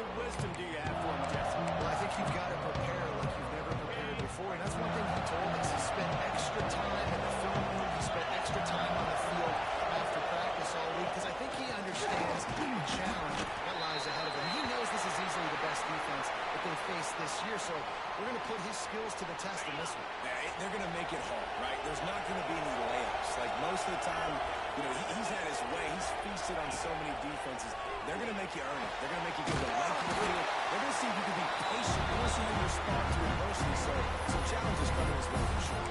of wisdom do you have for him, Jesse? Well, I think you've got to prepare like you've never prepared before, and that's one thing he told us. He spent extra time in the film room. He spent extra time on the field after practice all week because I think he understands the challenge that lies ahead of him. He knows this is easily the best defense that they face this year, so we're going to put his skills to the test in this one. They're going to make it hard, right? There's not going to be any layups. Like, most of the time, you know, he's had his way. He's feasted on so many defenses. They're going to make you earn it. They're going to make you get the length of the field. They're going to see if you can be patient. They're going to see how you respond to adversity. So some challenges coming his way for sure.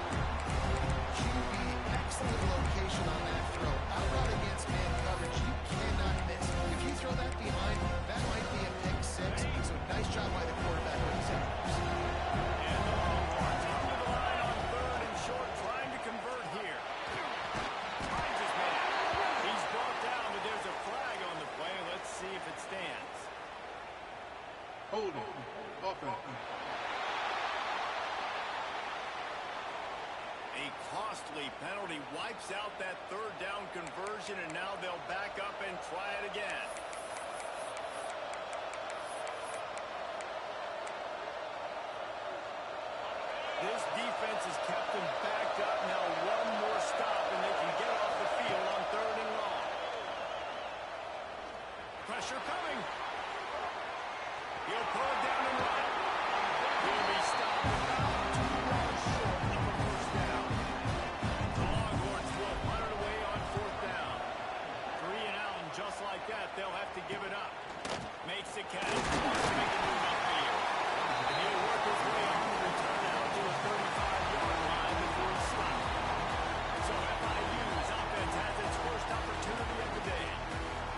QB, excellent location on that throw. Out route against man coverage, you cannot miss. If you throw that behind, that might be a pick six. So nice job by the quarterback with his efforts. And the Longhorns under the line on third and short, trying to convert here. Finds his man. He's brought down, but there's a flag on the play. Let's see if it stands. Holding. Offense. A costly penalty wipes out that third down conversion, and now they'll back up and try it again. This defense has kept them backed up. Now one more stop, and they can get off the field on third and long. Pressure coming. He'll pull it down and run. He'll be stopped about 2 yards short of a first down. The Longhorns will punt it away on fourth down. 3 and out, and just like that, they'll have to give it up. Makes the catch. Wants to make a move upfield. And he'll work his way on the return out to a 35-yard line before he stops. So FIU's offense has its first opportunity of the day.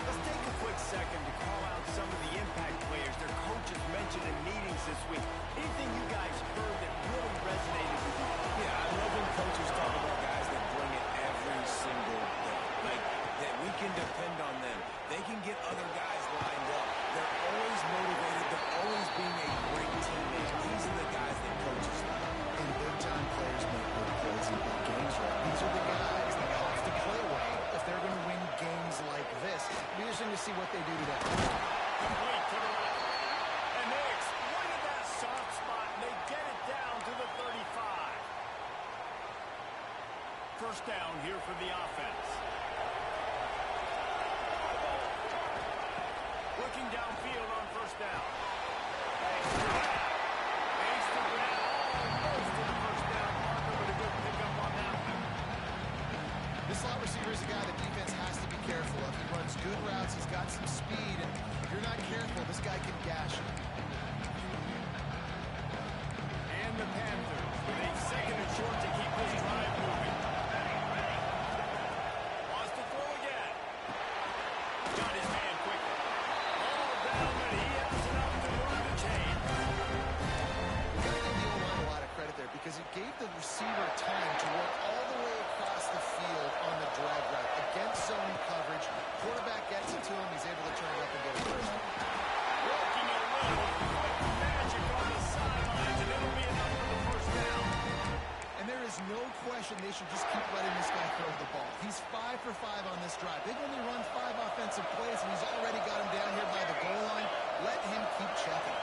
Let's take a quick second to call out some of the impact players their coaches mentioned in meetings this week. Anything you guys heard that really resonated with you? Yeah, I love when coaches talk about guys that bring it every single day. Like, that we can depend on them. They can get other guys lined up. They're always motivated. They're always being a great teammate. These are the guys that coaches love. And big-time players make big plays in big games, right? These are the guys that have to play well if they're going to win games like this. It'll be interesting to see what they do today. Complete to the left. And they exploited that soft spot, and they get it down to the 35. First down here for the offense. Looking downfield on first down. Ace to grab almost to the first down marker, but a good pickup on that one. This slot receiver is a guy the defense has to be careful of. He runs good routes. He's got some speed. And if you're not careful, this guy can gash you. And the Panthers with a second and short to keep this drive moving. Wants to throw again. Got his man quickly. All down, and he has enough to move the chain. Got to give the O-line a lot of credit there because it gave the receiver time to work all the way across the field on the drag route. Against zone coverage, quarterback gets it to him. He's able to turn it up and get it first. Working a little quick magic on the sidelines, and it'll be enough for the first down. And there is no question they should just keep letting this guy throw the ball. He's 5 for 5 on this drive. They've only run 5 offensive plays, and he's already got him down here by the goal line. Let him keep checking.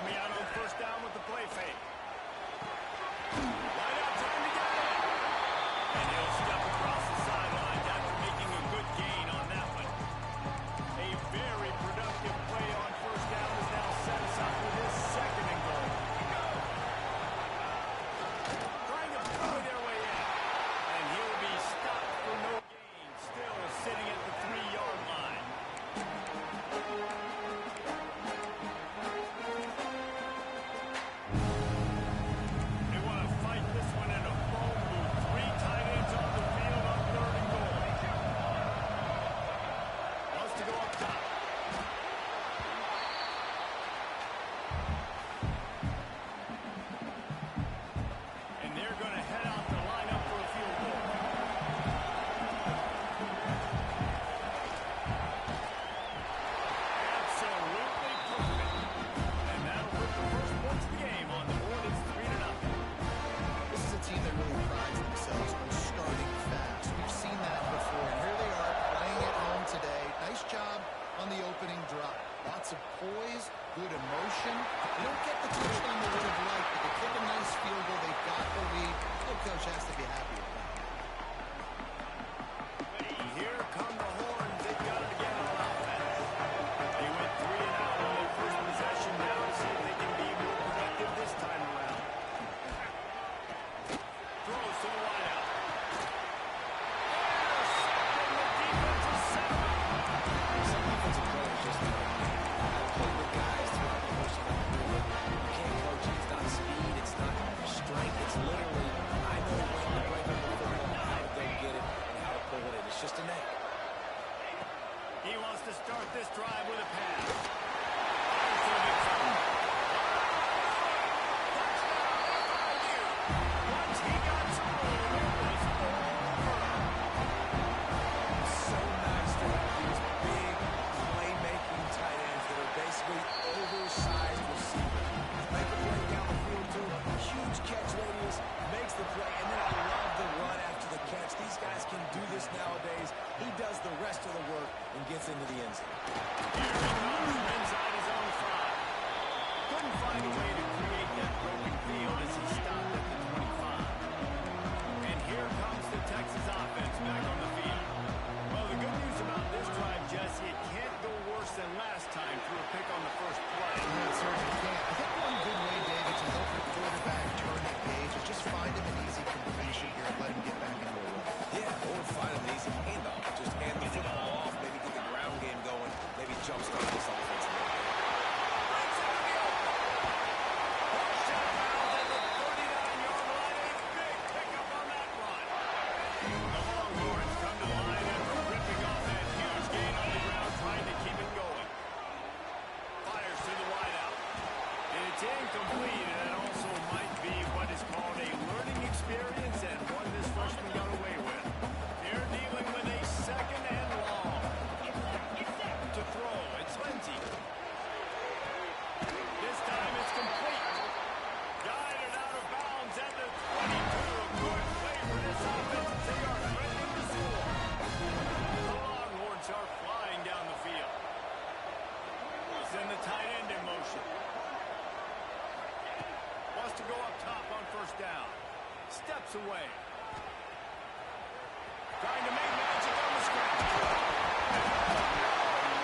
Coming out on first down with the play fake. Right out, time to get it. And he'll step across the sidelines after making a good gain on that one. A very productive play on first down has now set us up with his second and goal. Trying to throw their way in. And he'll be stopped for no gain. Still sitting at the 3-yard line. They want to fight this one in a phone booth. 3 tight ends on the offense is set up. Some offensive players just know how to play with guys throughout the course of their career. You can't coach it. It's not speed. It's not strength. It's literally, I know when to break up the football, how to go get it, and how to pull it in. It's just a name. He wants to start this drive with a pass. Fires to the big zone. Once he got to roll, it was over. So nice to have these big playmaking tight ends that are basically oversized receivers. Make a play down the field to him, huge catch radius, makes the play, and then I love the run after the catch. These guys can do this nowadays. He does the rest of the work and gets into the end zone. Here he comes from inside his own 5. Couldn't find a way to create that broken field as he stopped at the 25. And here comes the Texas offense back on the field. Well, the good news about this drive, Jesse, it can't go worse than last time through a pick on the first play. No, it certainly can't. I think one good way, David, to help your quarterback turn the page is just find him an easy completion here and let him get back into a rhythm. Yeah, or find an easy handoff. Just hand the football off, maybe get the ground game going, maybe jumpstart this offense a little bit. Breaks into the open. Pushed out of bounds at the 39-yard line. A big pickup on that run. The Longhorns come to the line after ripping off that huge gain on the ground, trying to keep it going. Fires to the wideout. It's incomplete, and it also might be what is called a learning experience and one this freshman got away with. They're dealing with a second and long. To throw, it's Lindsey. This time it's complete. Guided out of bounds at the 22. A good play for this offense as they are threatening to score. The Longhorns are flying down the field. Send the tight end in motion. Wants to go up top on first down. Steps away. Trying to make magic on the scratch.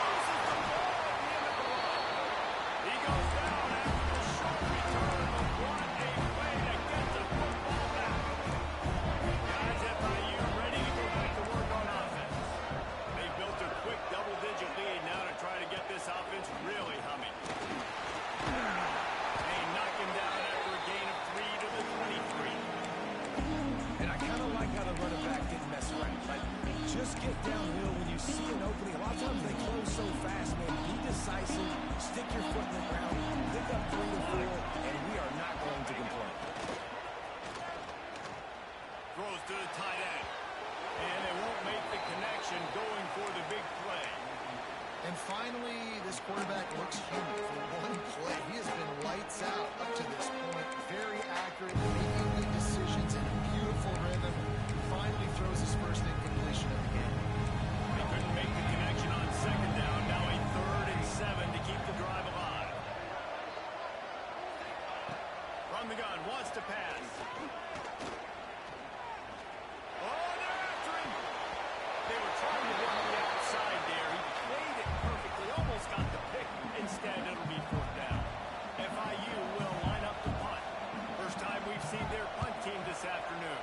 Loses the ball at the end of the run. He goes down after the short return, but what a way to get the football back. Guys, FIU ready to go back to work on offense. They built a quick double-digit lead now to try to get this offense really humming. They knock him down after a gain of 3 to the 23. And I kind of like how the running back didn't mess around. Like, just get downhill when you see an opening. A lot of times they close so fast, man. Be decisive, stick your foot in the ground, pick up 3 to 4, and we are not going to complain. Throws to the tight end. And they won't make the connection going for the big play. And finally, this quarterback looks human for one play. He has been lights out up to this point. Very accurate, making good decisions in a beautiful rhythm. Finally throws his first incompletion of the game. They couldn't make the connection on second down. Now a 3rd and 7 to keep the drive alive. From the gun, wants to pass. Oh, they're after him. They were trying to run the outside there. He played it perfectly, almost got the pick. Instead, it'll be 4th down. FIU will line up to punt. First time we've seen their punt team this afternoon.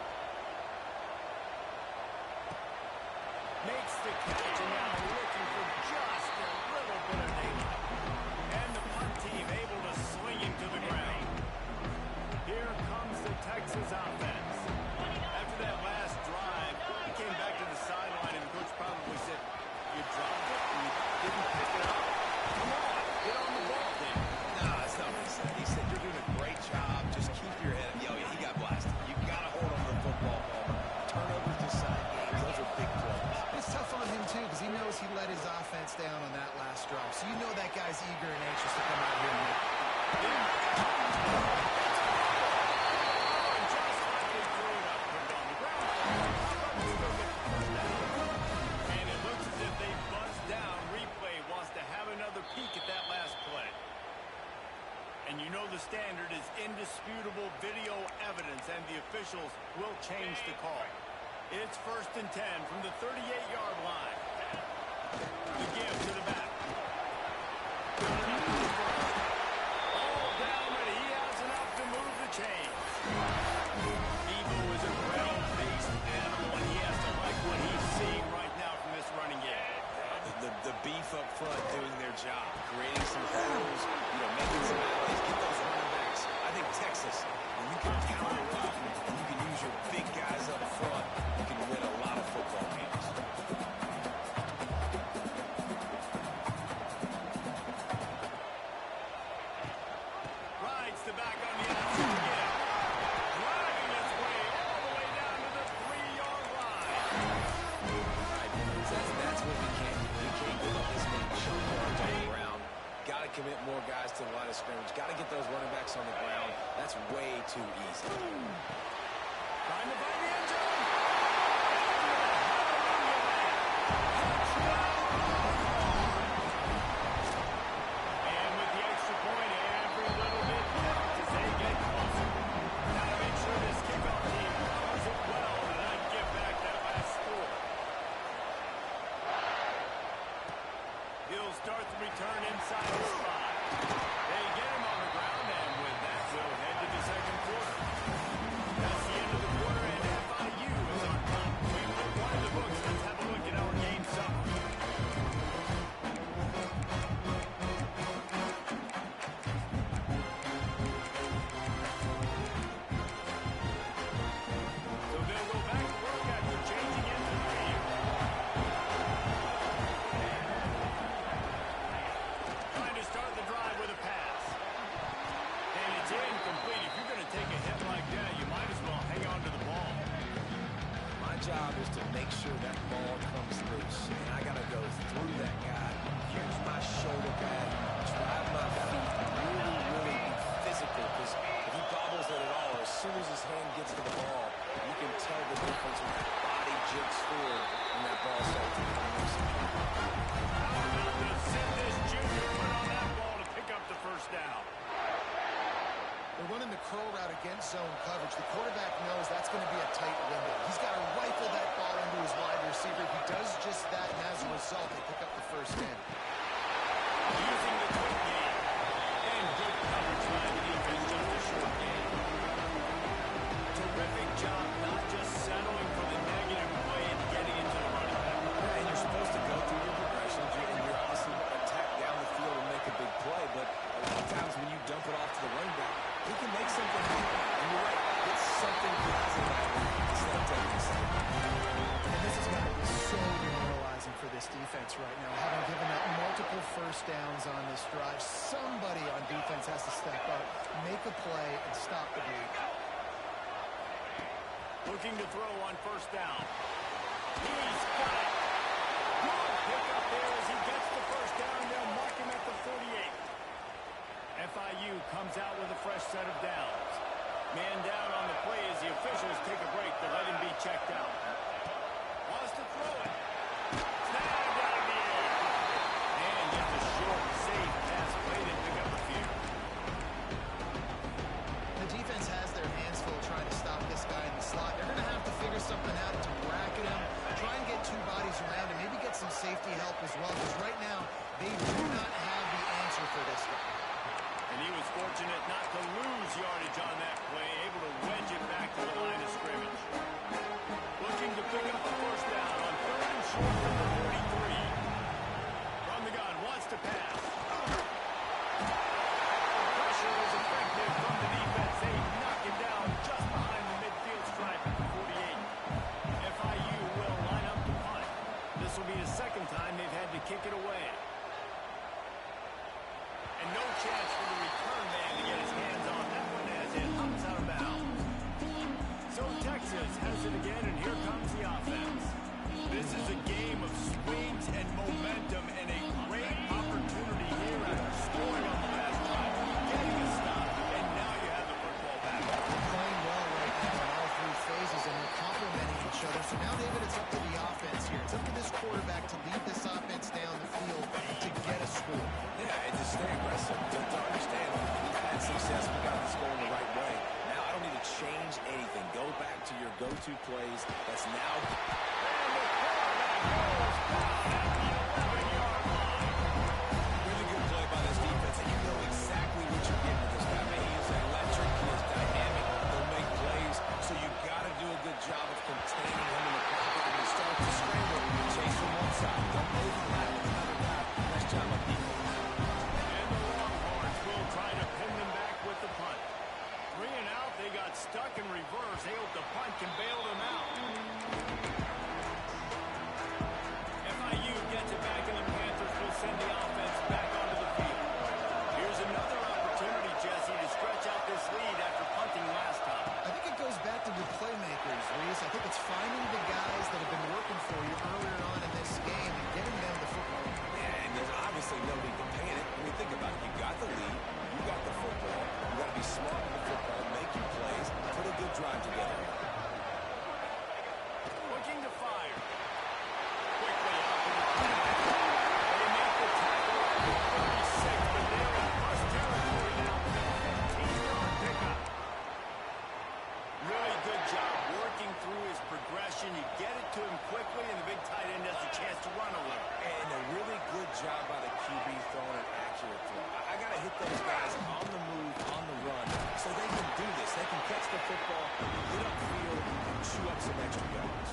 Makes the catch, and now looking for just a little bit of daylight. And the punt team able to sling him to the ground. Here comes the Texas offense. After that last drive, he came back to the sideline, and the coach probably said, "You dropped it, you didn't pick it up. Come on, get on the ball, Dave." No, that's not what he said. He said, you're doing a great job. Just keep your head up. Yo, he got blasted. You got to hold on to the football, Palmer. Turnovers decide games. Those are big plays. It's tough on him, too, because he knows he let his offense down on that last drive. So you know that guy's eager and anxious to come out here and make it. And it looks as if they buzzed down. Replay wants to have another peek at that last play. And you know the standard is indisputable video evidence, and the officials will change the call. It's 1st and 10 from the 38-yard line. The give to the back. All down, but he has enough to move the chains. Evo is a ground-based animal, and he has to like what he's seeing right now from this running depth up front doing their job, creating some holes, making some alleys, get those running backs. I think Texas, when you can counter up and you can use your big guys up front, you can win a lot of football games. Rides the back on the outside again. Driving his way all the way down to the 3-yard line. Right, that's what we can't do. We can't give up this many short yards on the ground. Got to commit more guys to the line of scrimmage. Got to get those running backs on the ground. That's way too easy. Trying to find the end zone. And with the extra point, every little bit counts as they get closer. Got to make sure this kickoff team covers it well to not give back that last score. He'll start the return inside the spot. They get him on the ground, and with that, we'll head to the second quarter. That's the end of the quarter, and FIU is on top. We put one in the books. Let's have a look at our game summary. So they'll go back to work after changing into the game. Trying to start the drive with a pass. And it's incomplete. If you're going to take a hit like that, you might as well hang on to the ball. My job is to make sure that ball comes loose. And I got to go through that guy, use my shoulder pad, drive my feet, really be physical. Because if he gobbles it at all, as soon as his hand gets to the ball, you can tell the difference when that body jigs forward and that ball starts to come loose. How about to send this junior foot on that ball to pick up the first down? They're running the curl route against zone coverage. The quarterback knows that's going to be a tight window. He's got to rifle that ball into his wide receiver. He does just that, and as a result, they pick up the first down. Using the quick game. And good coverage by the defense, just a short game. Terrific job not just settling for the negative play and getting into the running back. And you're supposed to go through your progressions, and you're obviously going to attack down the field and make a big play, but a lot of times when you dump it off to the running back, he can make something happen. And you're right, it's something positive happening instead of taking a step. And this is going to be so demoralizing for this defense right now. Having given up multiple first downs on this drive, somebody on defense has to step up, make a play, and stop the bleed. Looking to throw on first down. He's got it. Good pick up there as he gets the first down. They'll mark him at the 48. FIU comes out with a fresh set of downs. Man down on the play as the officials take a break to let him be checked out. Wants to throw it. Snagged out of the air. And just a short, safe pass play to pick up a few. The defense has their hands full trying to stop this guy in the slot. They're going to have to figure something out to bracket him, try and get two bodies around him, maybe get some safety help as well, because right now they do not have the answer for this guy. And he was fortunate not to lose yardage on that play, able to wedge it back to the line of scrimmage. Looking to pick up the first down on 3rd and short from the 43. From the gun, wants to pass. Pressure was effective from the defense. They knock him down just behind the midfield stripe at the 48. FIU will line up to punt. This will be the second time they've had to kick it away. And no chance for the return man to get his hands on that one as it hops out of bounds. So Texas has it again, and here comes the offense. This is a game of swings and momentum, and a great opportunity here after scoring on the last drive, getting a stop, and now you have the football back. They're playing well right now in all three phases, and they're complementing each other. So now, David, it's up to the offense here. It's up to this quarterback to lead this offense down the field to get a score. Yeah, and to stay aggressive, to understand we've had success, we got this going the right way. Now I don't need to change anything. Go back to your go-to plays. That's now. Really good play by this defense, and you know exactly what you're getting with this guy. Man, he is electric, he is dynamic, he'll make plays, so you've got to do a good job of containing him in the pocket. When you start to scramble, chase from one side, don't overlap with another guy. the football, get upfield, and chew up some extra yards.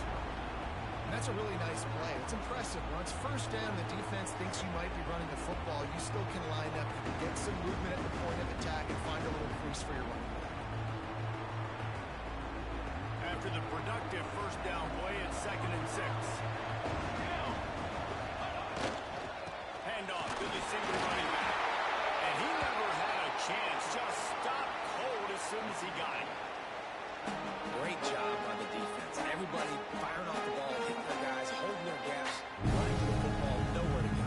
And that's a really nice play. It's impressive. When it's first down, the defense thinks you might be running the football. You still can line up, get some movement at the point of attack, and find a little crease for your running back. After the productive first down play, it's 2nd and 6. Handoff to the single running back. And he never had a chance. Just stopped cold as soon as he got it. Great job on the defense. Everybody firing off the ball, hitting their guys, holding their gaps, running to the football, nowhere to go.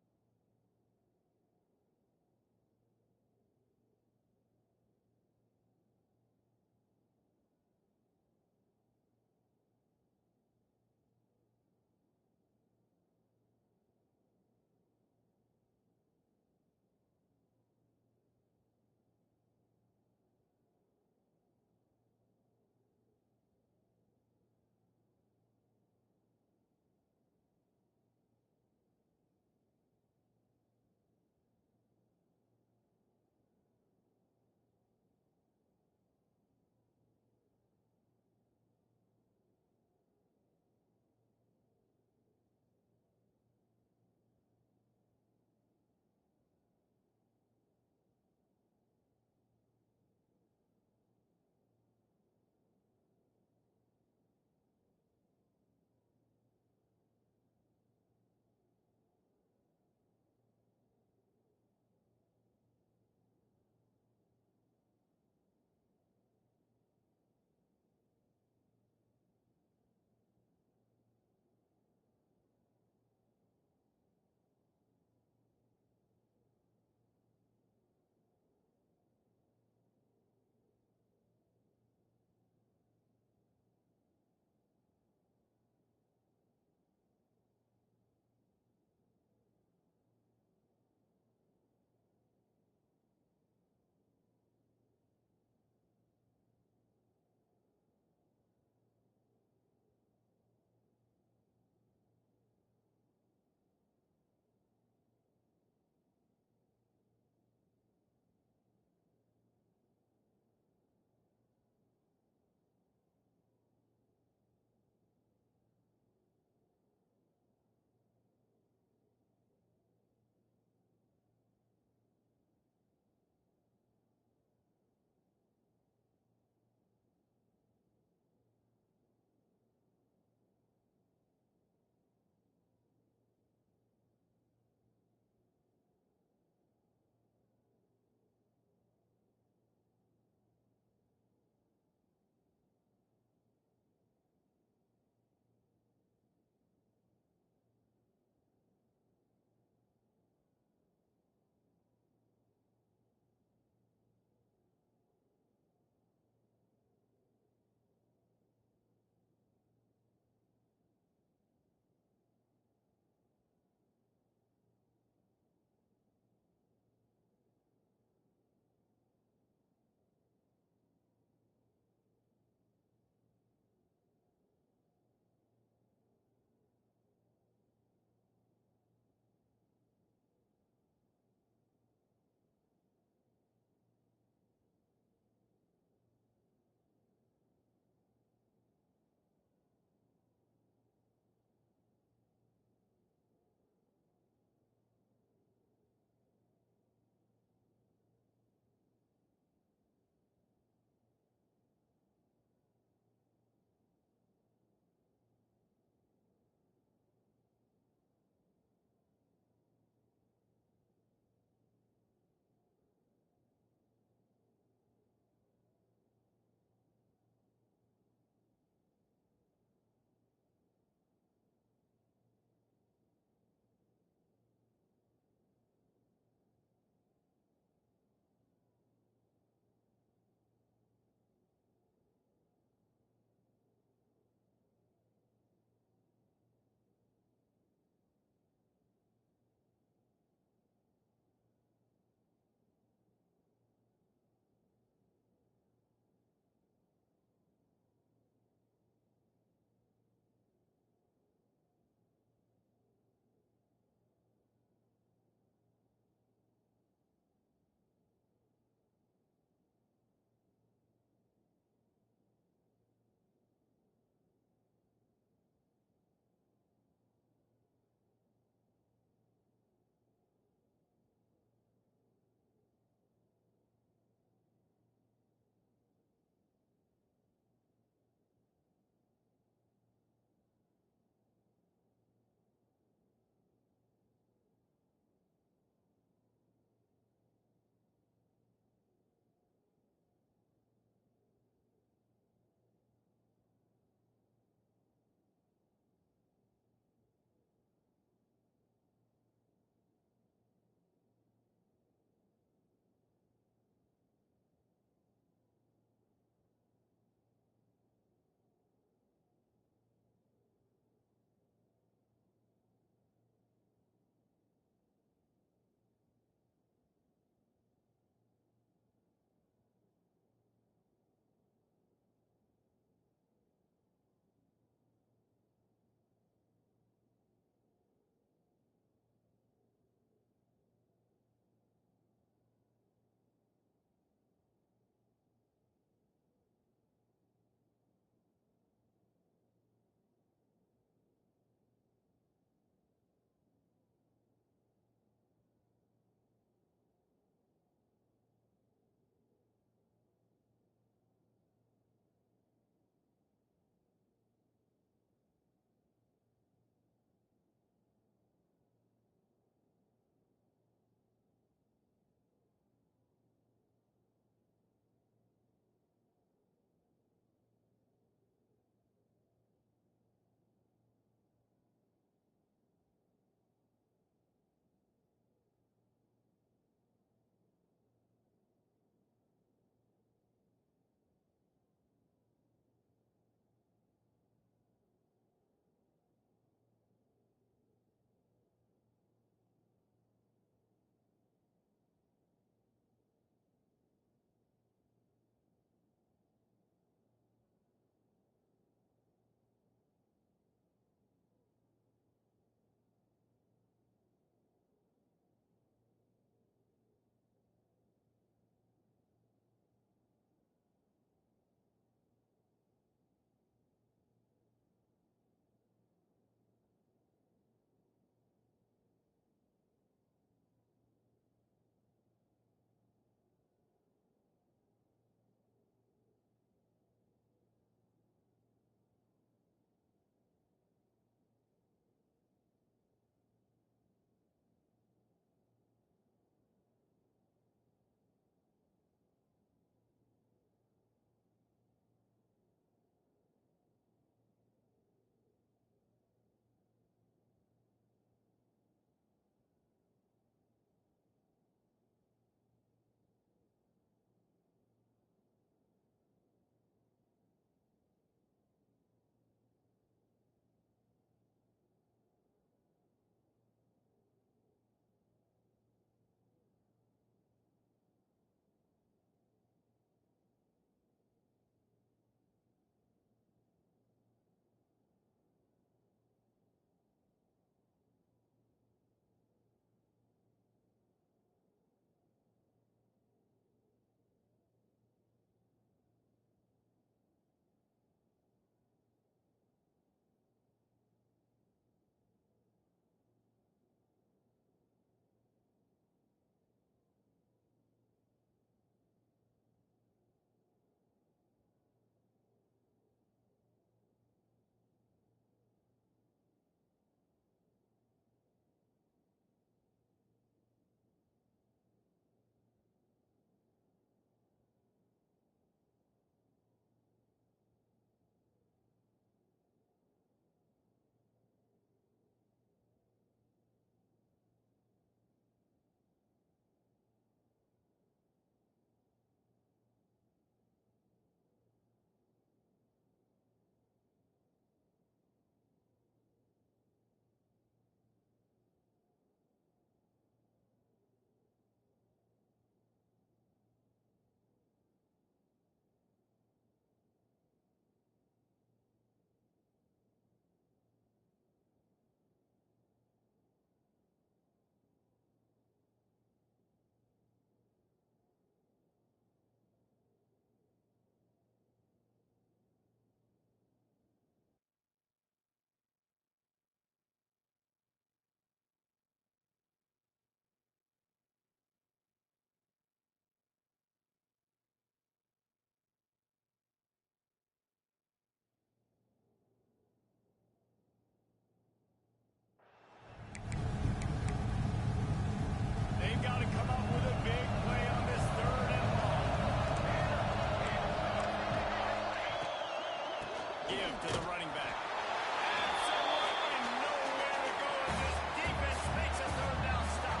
give to the running back. Absolutely nowhere to go as this defense makes a third down stop.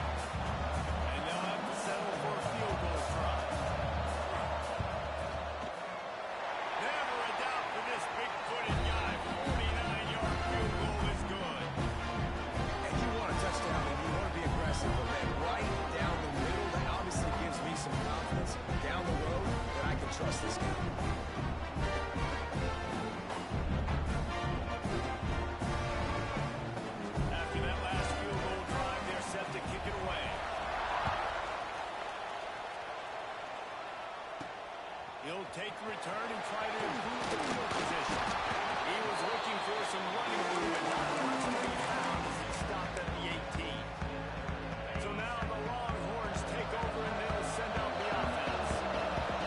And they'll have to settle for a field goal try. Never a doubt for this big-footed guy. 49-yard field goal is good. And you want a touchdown, and you want to be aggressive, but man, right down the middle, that obviously gives me some confidence down the road that I can trust this guy. After that last field goal drive, they're set to kick it away. He'll take the return and try to improve the field position. He was looking for some running room, and not much to be found as he stopped at the 18. So now the Longhorns take over, and they'll send out the offense.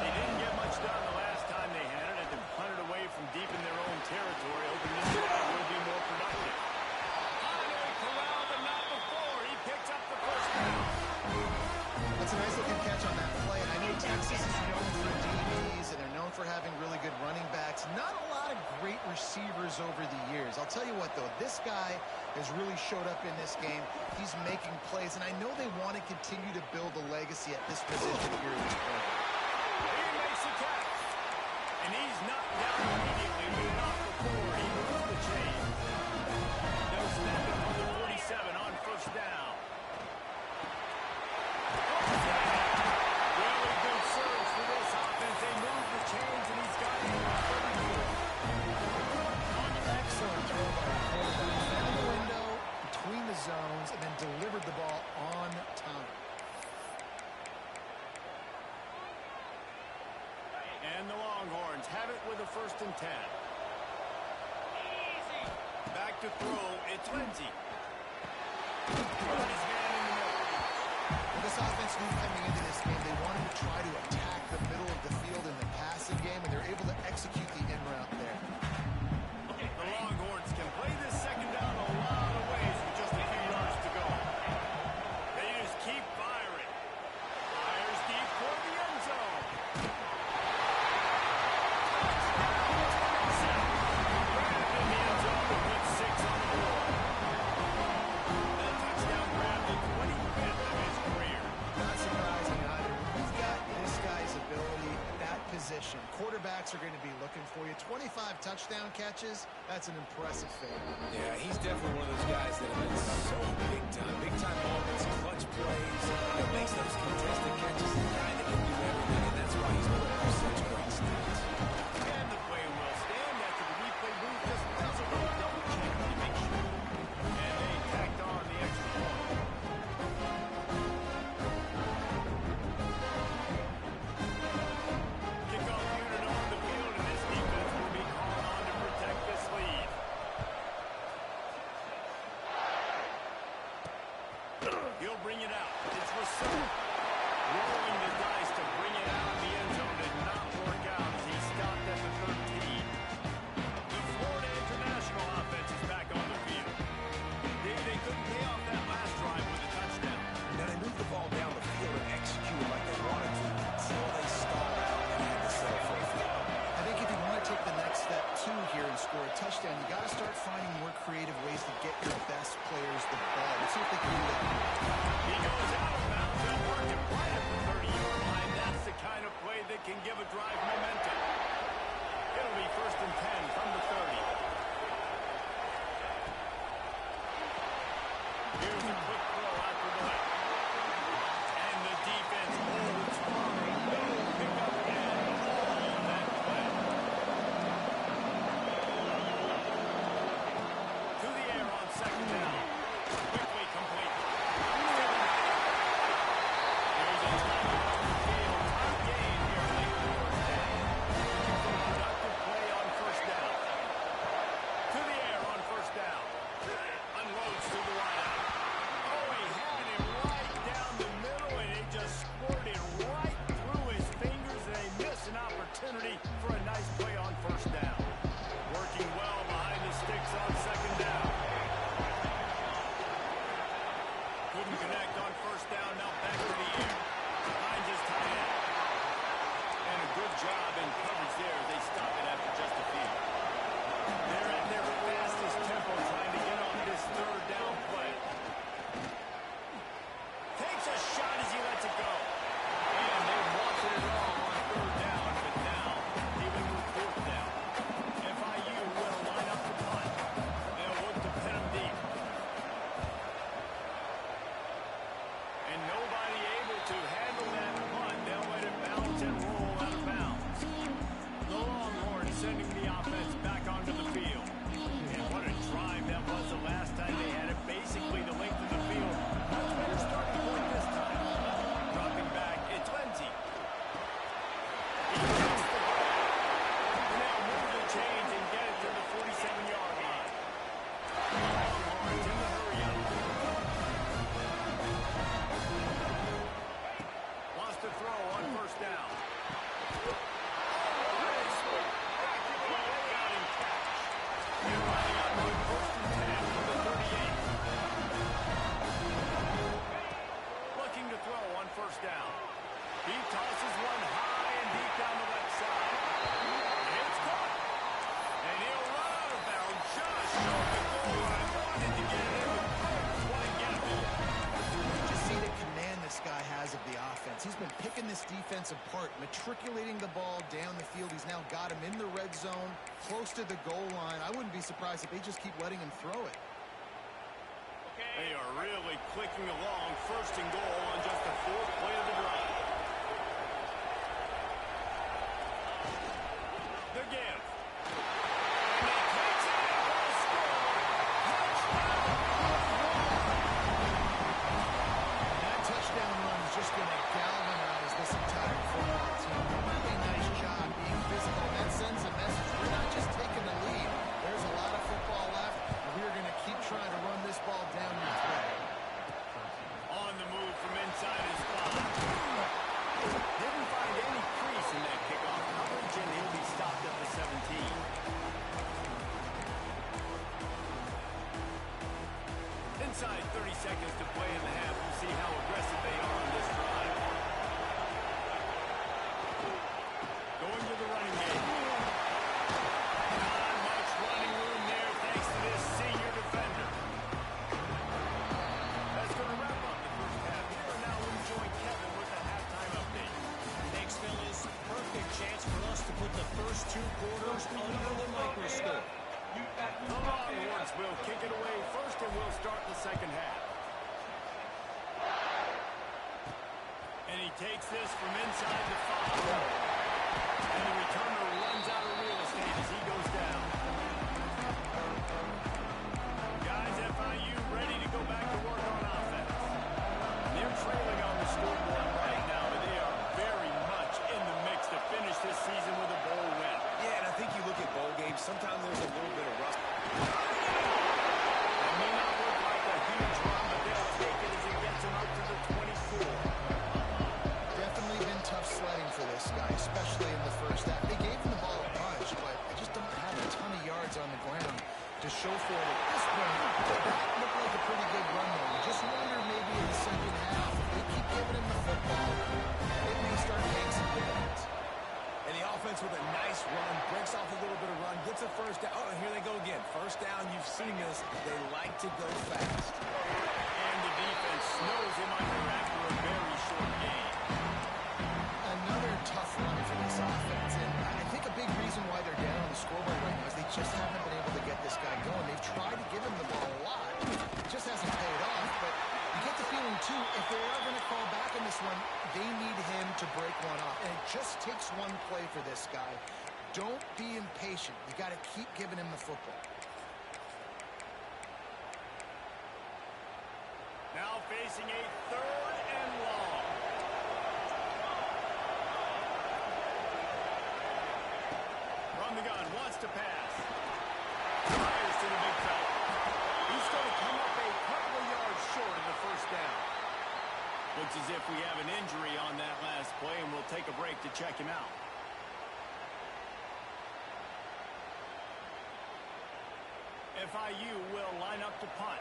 They didn't get much done the last time they had it, and they punted away from deep in their own territory, hoping this drive will be more productive. Corral, but not before. He picks up the first down. That's a nice looking catch on that play. And I know Texas is known for DBs, and they're known for having really good running backs. Not a lot of great receivers over the years. I'll tell you what, though, this guy has really showed up in this game. He's making plays, and I know they want to continue to build a legacy at this position here in this program. He makes the catch. And he's knocked down immediately, but not before he moves the chain. They'll snap it on the 47 on first down. Really good surge for this offense. They move the chains, and he's got it. Excellent throw by the quarterback. Found the window between the zones and then delivered the ball on time. And the Longhorns have it with a 1st and 10. Back to throw. It's Lindsey. Put his man in the middle. This offense knew coming into this game they wanted to try to attack the middle of the field in the passing game, and they're able to execute the in route there. The Longhorns can play this second down a lot of ways with just a few yards to go. They just keep firing. Fires deep toward the end zone. Grabbed in the end zone to put 6 on the board. That touchdown grabbed the 25th of his career. Not surprising either. You've got this guy's ability at that position. Quarterbacks are going to be looking for you. 25 touchdown catches, that's an impressive feat. Yeah, he's definitely one of those guys that have been so big time. Big time moments, clutch plays, makes those contested catches, the guy that can do everything, and that's why he's put up such great stats. And the play will stand after the replay booth just does a little double check to make sure. And they tacked on the extra point. Kickoff unit on the field, and this defense will be called on to protect this lead. He'll bring it out. It's Rousseau. Rolling the dice to bring it out of the end zone did not work out as he stopped at the 13. The Florida International offense is back on the field. They couldn't pay off that last drive with a touchdown. Now they moved the ball down the field and executed like they wanted to until they stalled out and had to settle for a field goal. I think if you want to take the next step too here and score a touchdown, you got to start finding more creative ways to get your best players the ball. Let's see if they can do that. He goes out of bounds and worked it right at the 30-yard line. That's the kind of play that can give a drive momentum. It'll be 1st and 10 from the 30. Here's a quick throw out to the left. And the defense holds firm. No pickup and all that play. To the air on 2nd down. Quickly complete. There's a timeout on the field. Tight game here late in the 1st half. Looking for a productive play on sending the offense back onto the field. And what a drive that was the last time they had it. Basically the length of the field. Much better starting point this time. Dropping back, it's Ncaa. He gets the ball. Now move the change and get it to the 47-yard line. Longhorns in the hurry-up. Wants to throw on first down. First down. He tosses one high and deep down the left side. It's caught. And he'll run out of bounds just short the goal line. Wanted to get it in with purpose. Want to get him there. Just see the command this guy has of the offense. He's been picking this defense apart, matriculating the ball down the field. He's now got him in the red zone, close to the goal line. I wouldn't be surprised if they just keep letting him throw it. They are really clicking along. First and goal on just the fourth play of the drive. The give. And he takes it and will score. Touchdown. That touchdown run is just going to galvanize this entire football team. Really nice job being physical. That sends a message. We're not just taking the lead. There's a lot of football left, and we're going to keep trying to run this ball down your throat. On the move from inside his spot. Didn't find any crease in that kickoff coverage, and he'll be stopped at the 17. Inside 30 seconds to play in the half. We'll see how aggressive they are on this drive. Going to the running game. Not much running room there thanks to this senior defender. That's going to wrap up the first half. Here and now we'll join Kevin with the halftime update. Thanks, fellas. Perfect chance for us to put the first two quarters under the microscope. The Longhorns will kick it away first, and we'll start the second half. And he takes this from inside the 5. And the returner runs out of real estate as he goes down. Guys, FIU ready to go back to work on offense. They're trailing on the scoreboard right now, but they are very much in the mix to finish this season with a bowl win. Yeah, and I think you look at bowl games, sometimes there's a little bit of rust. It may not look like a huge run, but they'll take it as it gets them up to the 24. Definitely been tough sledding for this guy, especially in the first half. They gave him the ball a bunch, but they just don't have a ton of yards on the ground to show for it at this point. That looked like a pretty good run, though. You just wonder maybe in the second half, if they keep giving him the football, it may start paying some dividends. And the offense with a nice run, breaks off a little bit of run, gets a first down. Oh, and here they go again. First down, you've seen this. They like to go fast. And the defense snows him under after a very short game. Another tough run for this offense, and I think a big reason why they're down on the scoreboard right now is they just haven't been able to get this guy going. They've tried to give him the ball a lot. It just hasn't paid off, but you get the feeling, too, if they are going to fall back in this one, they need him to break one off. And it just takes one play for this guy. Don't be impatient. You got to keep giving him the football. Now facing a 3rd and long. From the gun, wants to pass. Fires to the big fella. He's going to come up a couple of yards short of the first down. Looks as if we have an injury on that last play, and we'll take a break to check him out. FIU will line up to punt.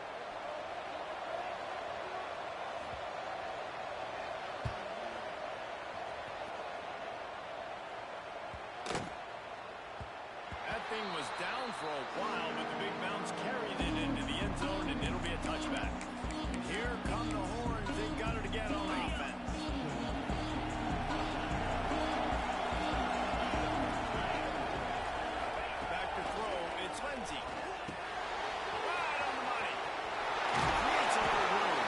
That thing was down for a while, but the big bounce carried it into the end zone, and it'll be a touchback. And here come the Horns. They've got it again on offense. Back to throw. It's Ncaa. Right on the money. Creates a little room.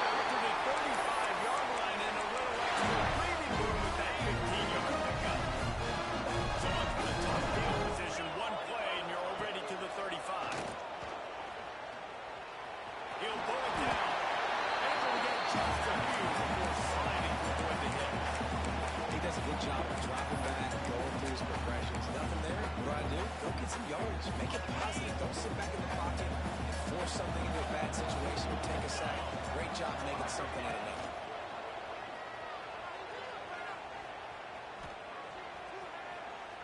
Out to the 35-yard line and a little extra breathing room with that 15-yard pickup. So much for the tough field get some yards. Make it positive. Don't sit back in the pocket and force something into a bad situation or take a sack. Great job making something out of nothing.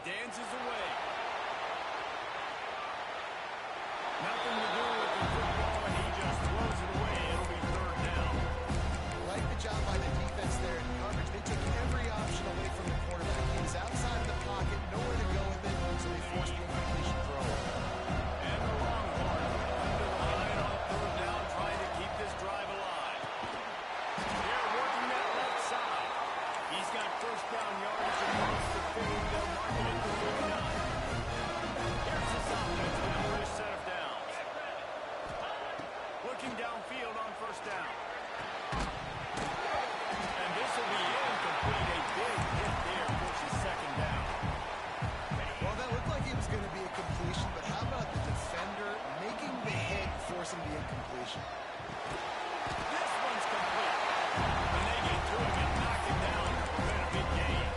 Dances away. Nothing to do with the football, and he just throws it away. It'll be third down. Like the job by the defense there in coverage. They took every option away from the quarterback. He was outside of the pocket, nowhere to go with it, so they forced the incompletion throw. And the Longhorns under the line on third down, trying to keep this drive alive. They're working that left side. He's got first down yardage across the field. They'll mark it at the 49. Here's his offense with a first set of downs. Looking downfield on first down. And this will be incomplete. A big hit there, pushes second down. Well, that looked like it was going to be a completion, but how about the defender making the hit, forcing the incompletion? This one's complete. And they get to him and knock him down to prevent a big gain.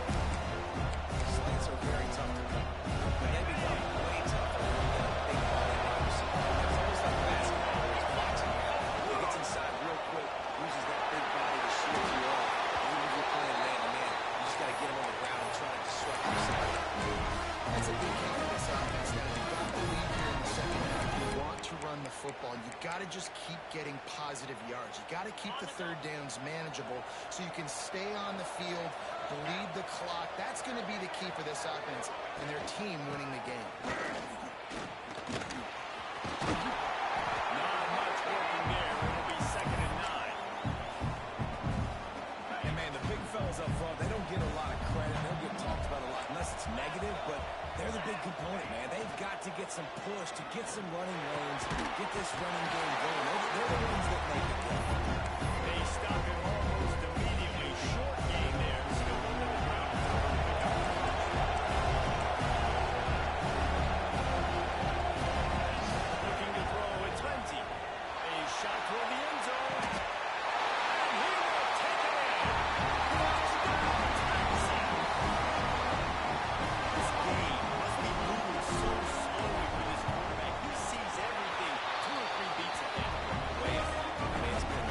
Slants are very tough to cover. And they become way tougher than a big body wide receiver. It's almost like basketball. It's boxing. He gets inside real quick, uses that big body to shield you off. Even if you're playing man-to-man, you just got to get him on the ground and try to disrupt himself. That's a big key for this offense now. You've got the lead here in the second half. You want to run the football. You've got to just keep getting positive yards. You've got to keep the third downs manageable so you can stay on the field, bleed the clock. That's going to be the key for this offense and their team winning the game. Not much working there. It'll be second and 9. And, man, the big fellas up front, they don't get a lot of credit. They don't get talked about a lot unless it's negative, but they're the big component, man. They've got to get some push, to get some running lanes, get this running game going. They're the ones that make it go. They stop him almost immediately. Short game there. Still under the ground. Looking to throw. It's Ncaa. A shot toward the end zone. And he will take it in. Touchdown, Texas. This game must be moving so slowly for this quarterback. He sees everything 2 or 3 beats ahead. Well, I mean, it's been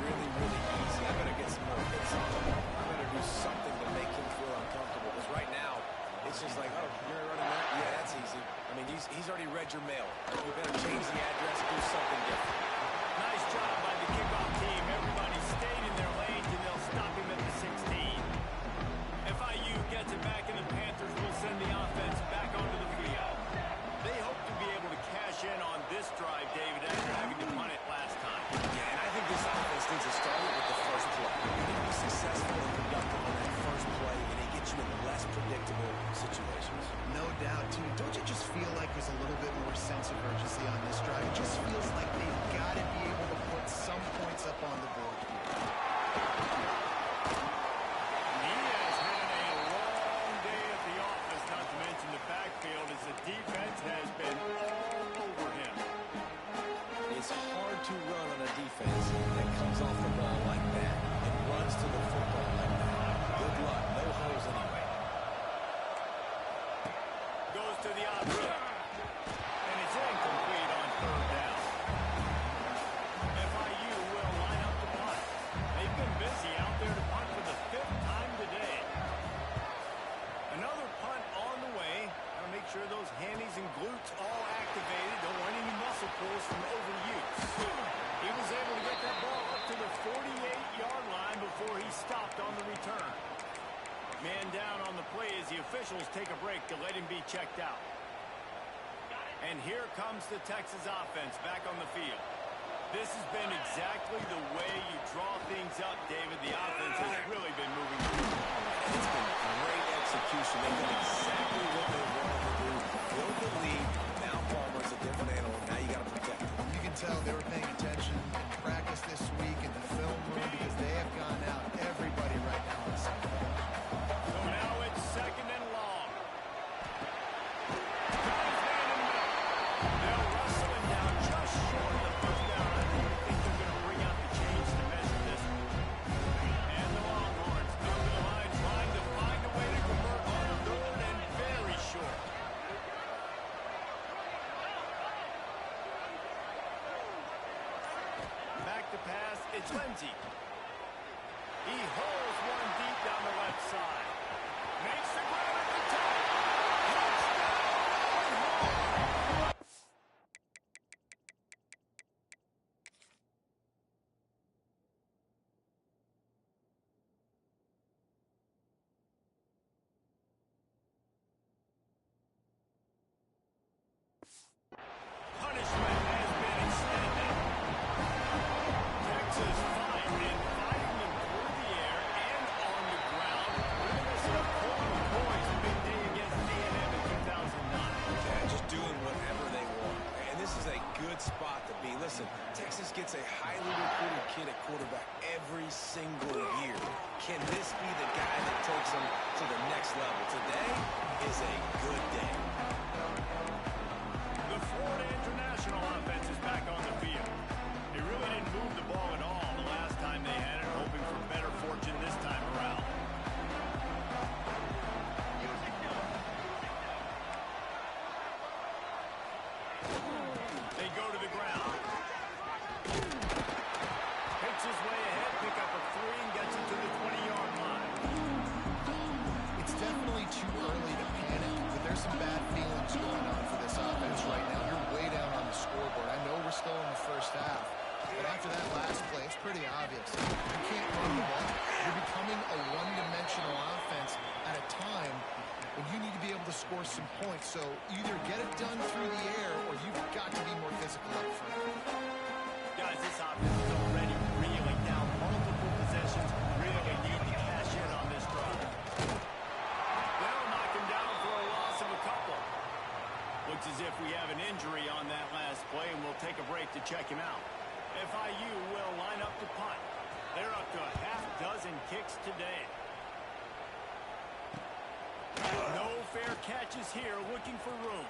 really, really easy. I better get some more hits on him. I better do something to make him feel uncomfortable. Because right now, it's just like, oh, you're running that? Yeah, that's easy. I mean, he's already read your mail. You better change the address, do something different. Nice job by the kickoff team. Everybody stayed in their lanes, and they'll stop him at the 16. FIU gets it back, and the Panthers will send the offense back onto the field. They hope to be able to cash in on this drive, David, after having to punt it last time. Yeah, and I think this offense needs to start with the first play. You need to be successful and productive on that first play, and it gets you in less predictable situations. No doubt, too. Don't you just feel like there's a little bit more sense of urgency on this drive? It just feels like they've got to be able to put some points up on the board here. He has had a long day at the office, not to mention the backfield, as the defense has been all over him. It's hard to run on a defense that comes off the ball like that and runs to the football like that. Good luck. No holes anyway. Goes to the option. And it's incomplete on third down. FIU will line up to punt. They've been busy out there to punt for the 5th time today. Another punt on the way. Gotta make sure those hammies and glutes all activated. Don't want any muscle pulls from overuse. He was able to get that ball up to the 48-yard line before he stopped on the return. Man down on the play as the officials take a break to let him be checked out. And here comes the Texas offense back on the field. This has been exactly the way you draw things up, David. The offense has really been moving forward. It's been great execution. They've done exactly what they wanted to do. Build the lead. Now Palmer's a different animal. Now you got to protect him. You can tell they were paying attention in practice this week in the film room because they have gone out everybody right now on Sunday. So now it's second and long. Guys man in the middle. They'll wrestle him down just short of the first down. I think they're going to bring out the chains to measure this one. And the Longhorns come to the line trying to find a way to convert on third and very short. the pass. It's Lindsey. He holds one deep down the left side. Makes the grab at the top. Punishment has been extended. Texas fighting them through the air and on the ground. Reminiscent of Coleman Boys' big day against A&M in 2009. Yeah, just doing whatever they want. And this is a good spot to be. Listen, Texas gets a highly recruited kid at quarterback every single year. Can this be the guy that takes them to the next level? Today is a good day. The Florida International offense is back on the field. They really didn't move the ball at all the last time they had it, hoping for better fortune this time around. They go to the ground. Picks his way ahead, pick up a 3, and gets it to the 20-yard line. It's definitely too early to panic, but there's some bad feelings going on for this offense right now. You're way down on the scoreboard. I know we're still in the first half, but after that last play, it's pretty obvious. You can't run the ball. You're becoming a one-dimensional offense at a time when you need to be able to score some points. So either get it done through the air or you've got to be more physical up front. Guys, this offense is already reeling down multiple possessions. Really need to cash in on this drive. They'll knock him down for a loss of a couple. Looks as if we have an injury on that last play, and we'll take a break to check him out. FIU will line up to punt. They're up to a half dozen kicks today. No fair catches here, looking for room.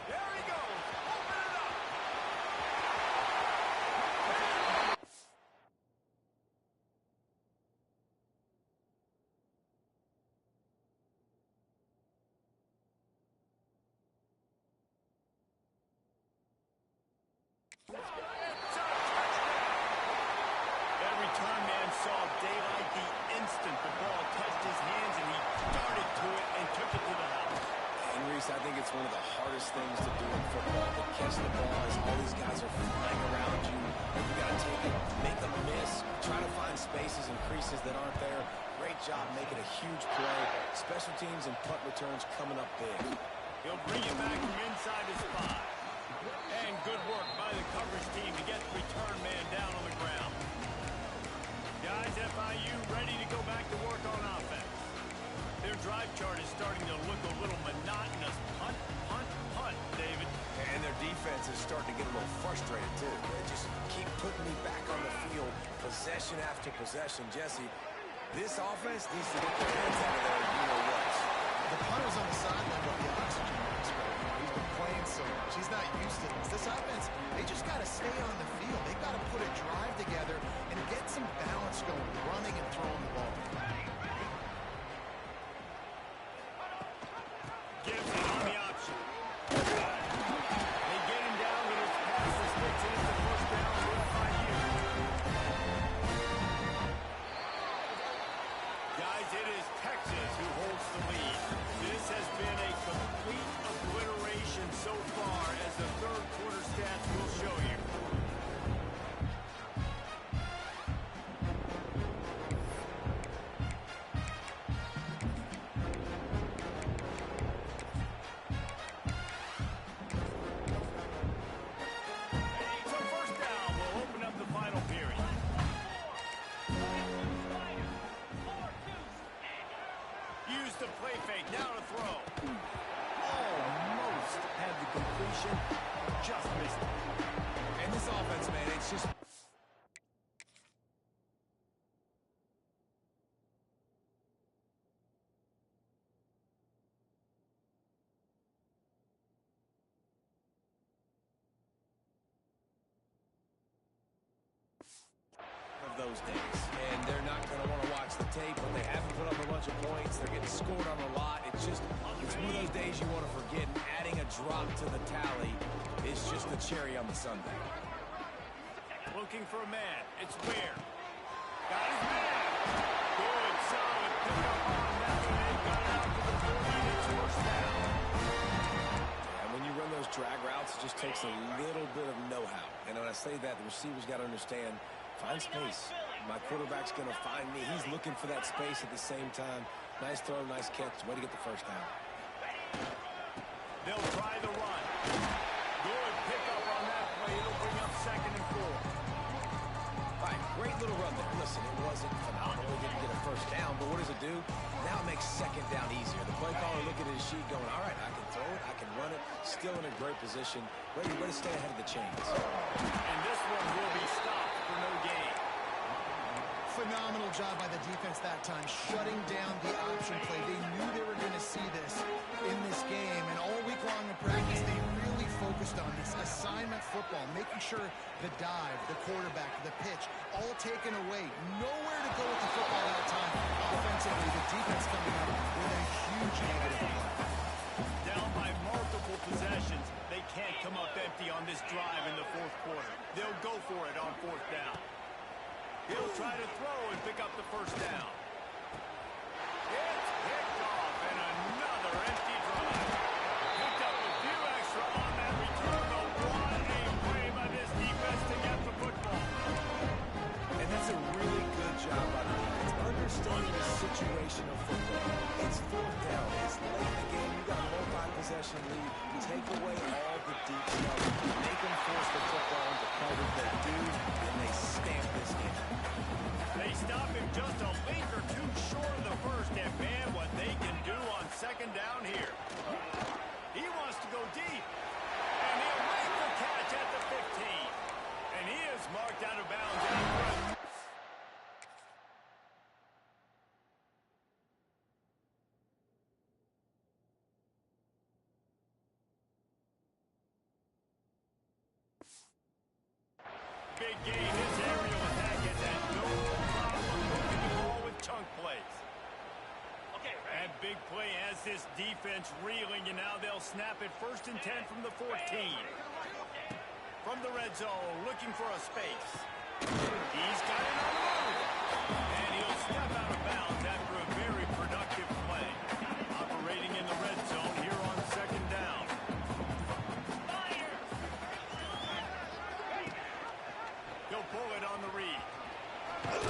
There he goes. Open it up. That return man saw daylight the instant the ball touched his hands, and he darted to it and took it to the house. And Reese, I think it's one of the hardest things to do in football, to catch the ball as all these guys are flying around you. And you got to take it, make them miss, try to find spaces and creases that aren't there. Great job making a huge play. Special teams and punt returns coming up big. He'll bring it back from inside his 5. And good work by the coverage team to get the return man down on the ground. Guys, FIU ready to go back to work on offense. Their drive chart is starting to look a little monotonous. Punt, punt, punt, David. And their defense is starting to get a little frustrated, too. They just keep putting me back on the field, possession after possession. Jesse, this offense needs to get their hands out of there, you know what. The punter's on the sideline with the oxygen mask right now. He's been playing so much. He's not used to this. This offense, they just got to stay on the field. They got to put a drive together and get some balance going, running and throwing the ball. Gives it on the option. They get him down, but his pass is sticks in the first down for FIU. Guys, it is Texas who holds the lead. This has been a complete obliteration so far, as the third quarter stats will show you. So first down will open up the final period. Use the play fake, now to throw. Almost had the completion, just missed it. And this offense, man, it's just... of those days, and they're not going to want to watch the tape, but they haven't put up a bunch of points. They're getting scored on a lot. It's one of those days you want to forget. Adding a drop to the tally is just the cherry on the sundae. Looking for a man. It's Ware. Got his man. Good, solid pickup on that one. They got it out to the 40, and it's first down. And when you run those drag routes, it just takes a little bit of know-how. And when I say that, the receivers got to understand, find space. My quarterback's going to find me. He's looking for that space at the same time. Nice throw, nice catch. Way to get the first down. They'll try the run. Good pickup on that play. It'll bring up 2nd and 4. All right, great little run there. Listen, it wasn't phenomenal. He didn't get a first down, but what does it do? Now it makes 2nd down easier. The play caller looking at his sheet going, all right, I can throw it, I can run it. Still in a great position. Ready to stay ahead of the chains. And this one will be stopped for no gain. Phenomenal job by the defense that time, shutting down the option play. They knew they were going to see this in this game, and all week long in practice, they really focused on this assignment football, making sure the dive, the quarterback, the pitch, all taken away. Nowhere to go with the football that time. Offensively, the defense coming up with a huge negative play. Down by multiple possessions, they can't come up empty on this drive in the 4th quarter. They'll go for it on 4th down. He'll try to throw and pick up the first down. It's picked off, and another empty drive. Picked up a few extra on that return, but what a play by this defense to get the football. And that's a really good job by the defense, understanding the situation of football. It's 4th down. It's late in the game. You got a multi-possession lead. Take away all the deep stuff. Make them force the football into cover. They do, and they stamp this game. They stop him just a link or two short of the first, and man, what they can do on 2nd down here. He wants to go deep, and he'll make the catch at the 15. And he is marked out of bounds. Big game. His aerial attack has had no problem moving the ball with chunk plays. That big play has this defense reeling, and now they'll snap it 1st and 10 from the 14. From the red zone, looking for a space. He's got it on the move. And he'll step out of bounds after a very productive play. Operating in the red zone here on 2nd down. He'll pull it on the read. Driving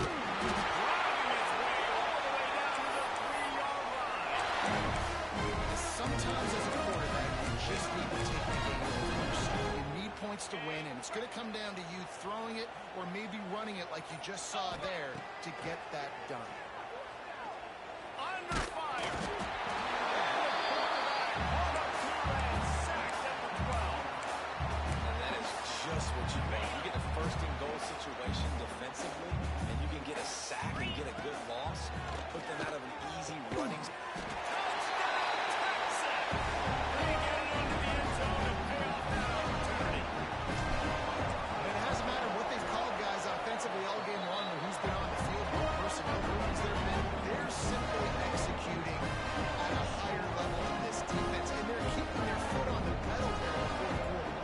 his way all the way down to the 3-yard line. Sometimes as a quarterback, you just need to take the game over yourself. You need points to win, and it's going to come down to you throwing it or maybe running it like you just saw there to get that done. Under fire. The quarterback brought up to and sacked at the 12. And that is just what you want. You get a 1st and goal situation defensively, and you can get a sack and get a good loss, put them out of an easy running. Touchdown, Texas! They get it into the end zone and pay off that opportunity. And it hasn't mattered what they've called guys offensively all game long or who's been on the field, what personnel rooms there have been. They're simply executing at a higher level in this defense, and they're keeping their foot on the pedal there in the 4th quarter.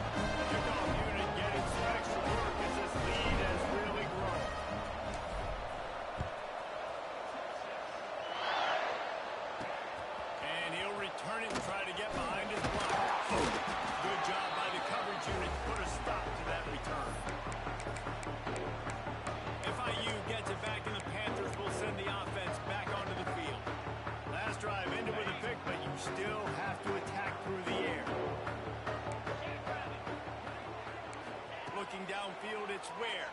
Kickoff unit getting some extra work as this lead has really grown. And he'll return it and try to get behind his block. Good job by the coverage unit to put a stop to that return. If IU gets it back in, the Panthers will send the offense back onto the field. Last drive ended with a pick, but you still have to attack through the air. Looking downfield, it's Ware.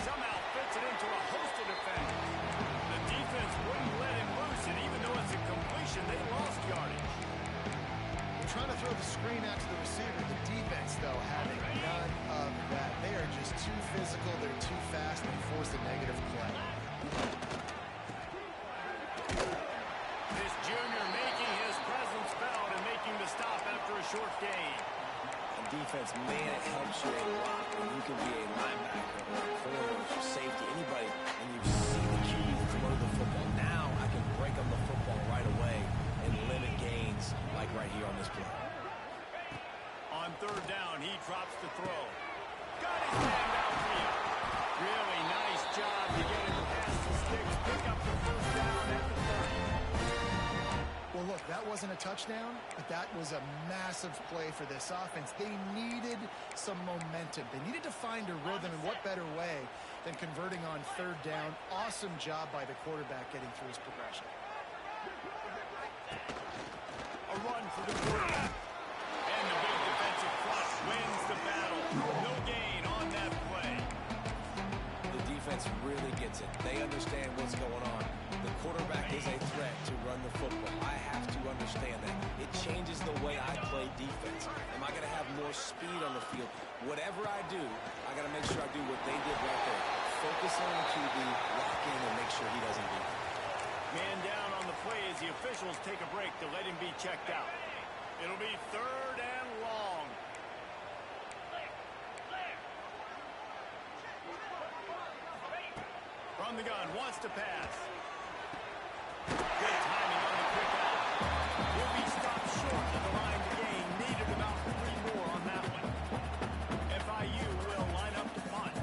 Somehow fits it into a host of defenders. The defense wouldn't let him loose, and even though it's a completion, they lost yardage. They're trying to throw the screen out to the receiver. The defense, though, having none of that. They are just too physical. They're too fast. They force a negative play. This junior making his presence felt and making the stop after a short gain. And defense, man, it helps you a lot when you can be a linebacker or a corner or safety, anybody, and you see the QB throw the football. Now I can break them the football right away and limit gains like right here on this play. On 3rd down, he drops the throw. Got his hand out for you. Really nice job to get him past the sticks. Pick up the first down at the 30. Well, look, that wasn't a touchdown, but that was a massive play for this offense. They needed some momentum. They needed to find a rhythm, and what better way than converting on third down. Awesome job by the quarterback getting through his progression. A run for the quarterback. And the big defensive front wins the battle. No gain on that play. The defense really gets it. They understand what's going on. The quarterback is a threat to run the football. I have to understand that. It changes the way I play defense. Am I going to have more speed on the field? Whatever I do, I got to make sure I do what they did right there. Focus on the QB, lock in, and make sure he doesn't beat me. Man down on the play as the officials take a break to let him be checked out. It'll be third and long. From the gun, wants to pass. Good timing on the quick out. Will be stopped short of the line to gain. Needed about 3 more on that one. FIU will line up to punt.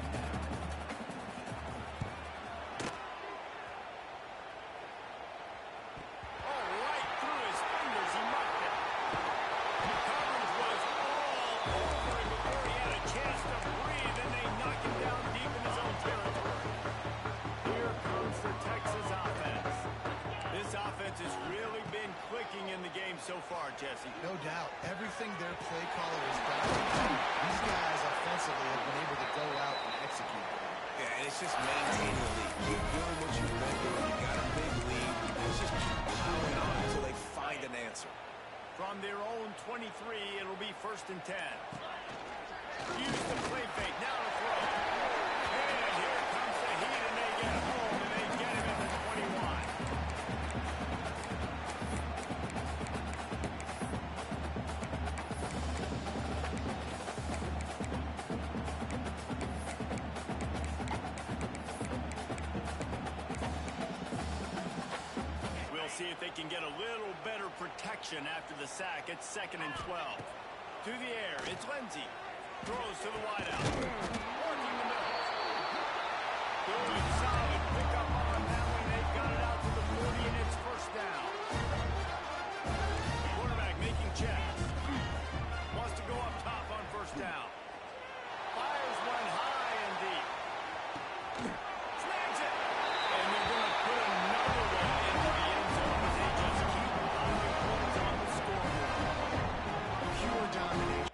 Oh, right through his fingers. He mucked it. The coverage was all over him before he had a chance to breathe, and they knock him down deep in his own territory. Here comes the Texas offense. This offense has really been clicking in the game so far, Jesse. No doubt. Everything their play caller has done, these guys offensively have been able to go out and execute. Yeah, and it's just maintaining the lead. Keep doing what you've been doing. You got a big lead. Let's just keep piling on until they find an answer. From their own 23, it'll be first and 10. Use the play fake. Now to throw. And here comes the heat, and they get home, and they get him at the 21. We'll see if they can get a little better protection after the sack. It's 2nd and 12. To the air, it's Lindsey. Throws to the wideout. Working the middle. Good, solid pickup on that one. They've got it out to the 40, and it's first down. Quarterback making checks. Wants to go up top on first down. Fires one high and deep. Snags it. And they're going to put another one into the end zone as they just keep piling points on the scoreboard. Pure domination.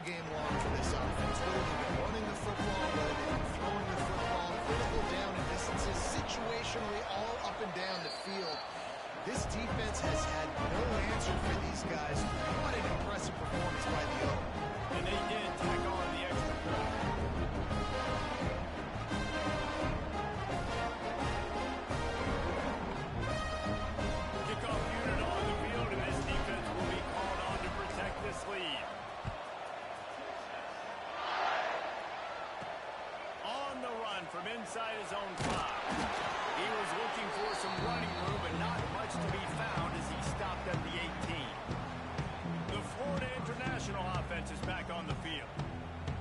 Game long for this offense. Whether they've been running the football, whether they've been throwing the football, critical down and distances, situationally all up and down the field. This defense has had no answer for these guys. What an impressive performance by the O. And they did tack on the extra point. Kickoff unit on the field, and this defense will be called on to protect this lead. On the run from inside his own 5. He was looking for some running room, but not much to be found as he stopped at the 18. The Florida International offense is back on the field.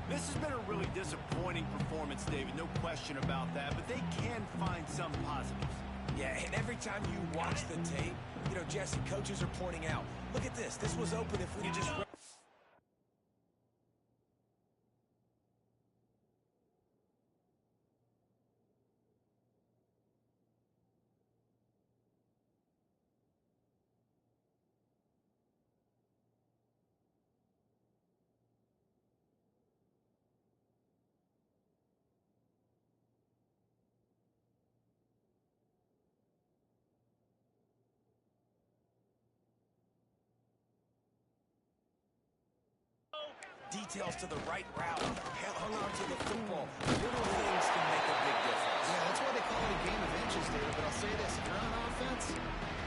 This has been a really disappointing performance, David, no question about that, but they can find some positives. Yeah, and every time you watch the tape, you know, Jesse, coaches are pointing out, look at this. This was open if we had just... Details to the right route, hung on to the football. Little things can make a big difference. Yeah, that's why they call it a game of inches, David. But I'll say this, if you're on offense,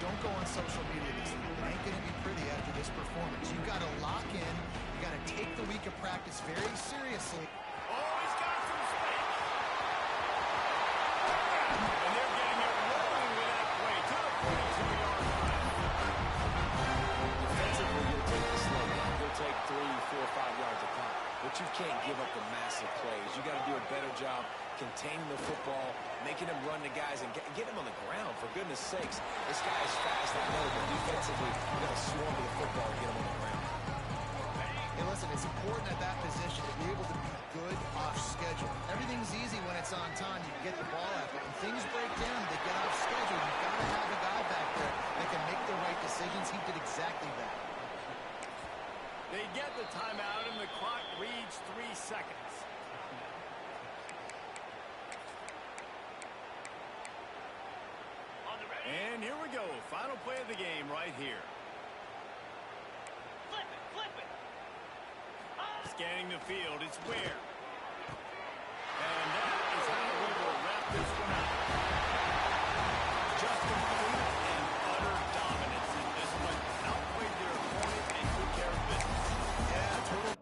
don't go on social media this week. It ain't going to be pretty after this performance. You've got to lock in. You've got to take the week of practice very seriously. Oh, he's got some space. And they're getting it rolling with that play to the 42-yard line. Defensively, you'll take the slow down. You'll take 3, 4, 5 yards a pop. But you can't give up the massive plays. You got to do a better job containing the football, making him run the guys, and get him on the ground. For goodness sakes, this guy is fast, I know, but defensively, you got to swarm to the football and get him on the ground. Hey, listen, it's important at that position to be able to be good off schedule. Everything's easy when it's on time. You can get the ball out, but when things break down, they get off schedule. You've got to have a guy back there that can make the right decisions. He did exactly that. They get the timeout, and the clock reads 3 seconds. And here we go. Final play of the game right here. Flip it, flip it. Scanning the field, it's Ware. And that is how we will wrap this one up. Just complete and utter dominance in this one. Outplayed their opponent and took care of business. Yeah, total.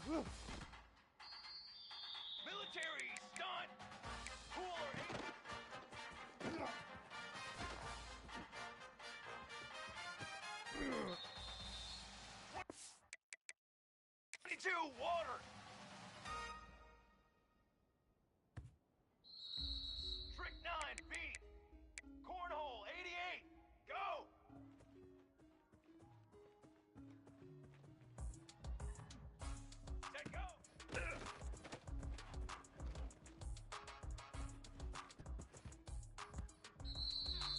Military stunt. Cooler. 22 water. Trick 9 feet. Cornhole 88. Go. Set go.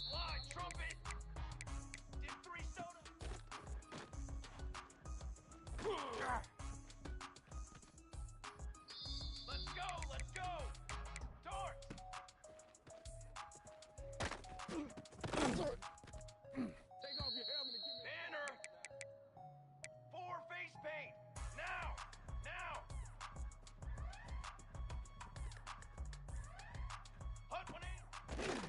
Slide trumpet. Did 3 soda. Let's go, let's go! Darts! Take off your helmet and give me Banner! 4 face paint! Now! Now! Hut 180!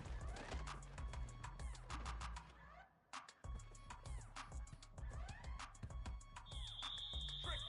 Trick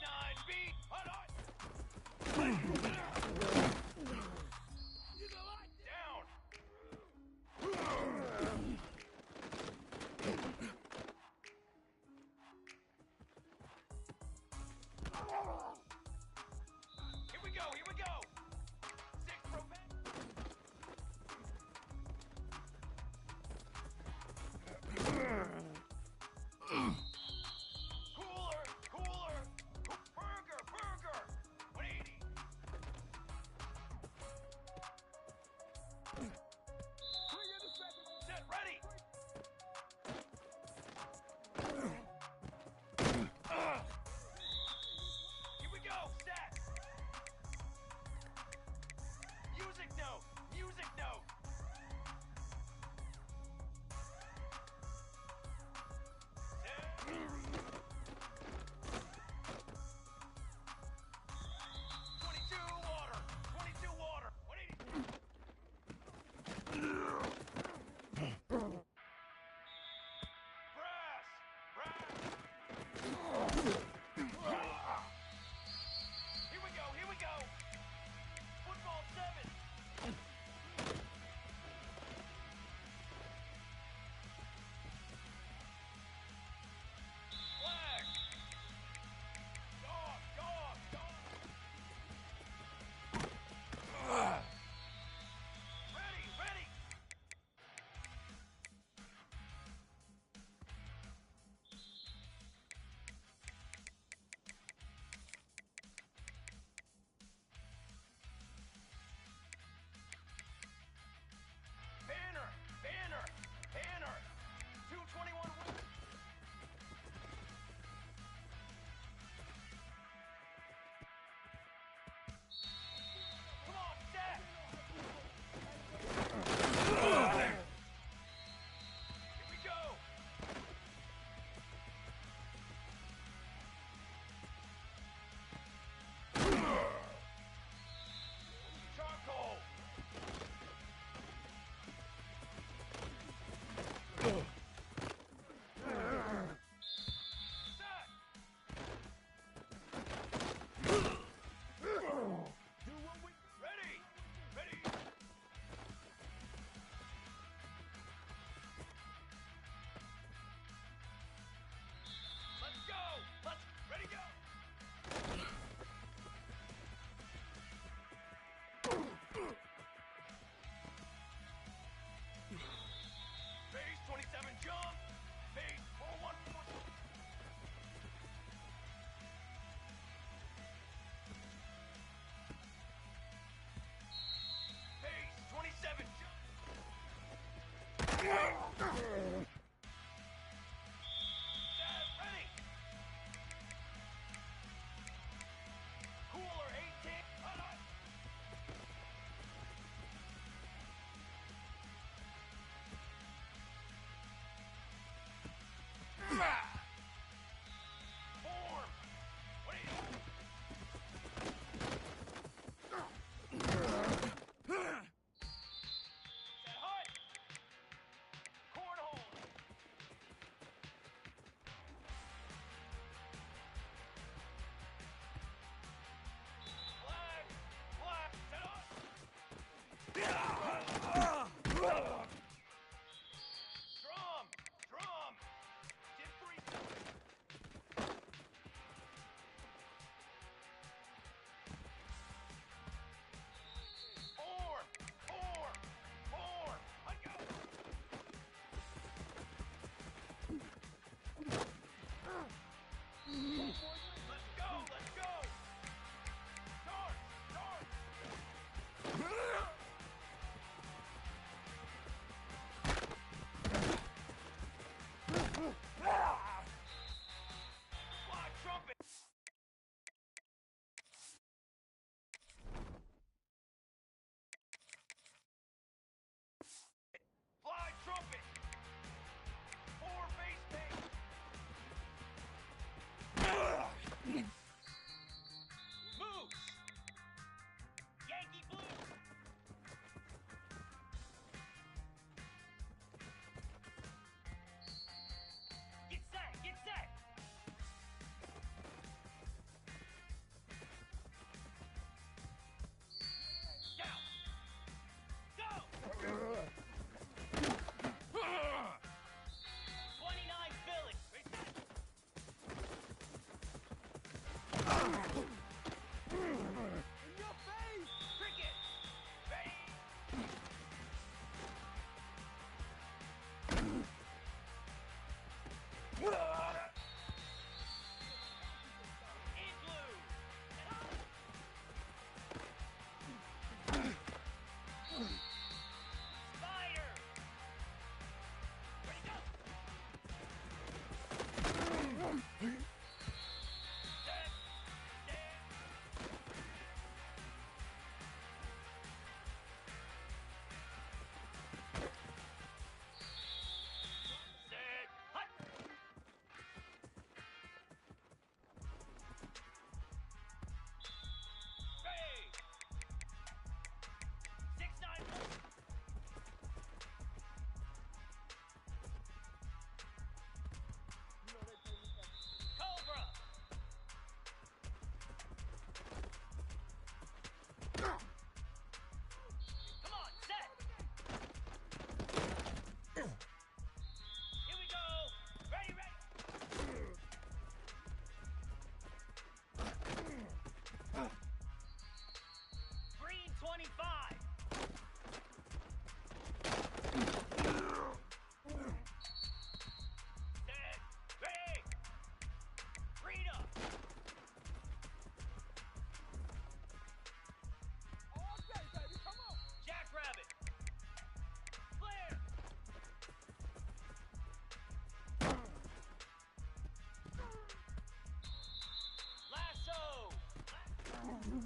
Easy.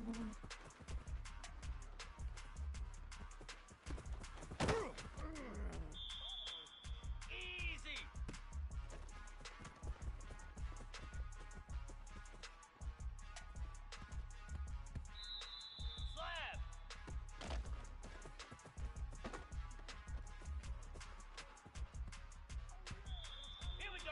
Slap. Here we go.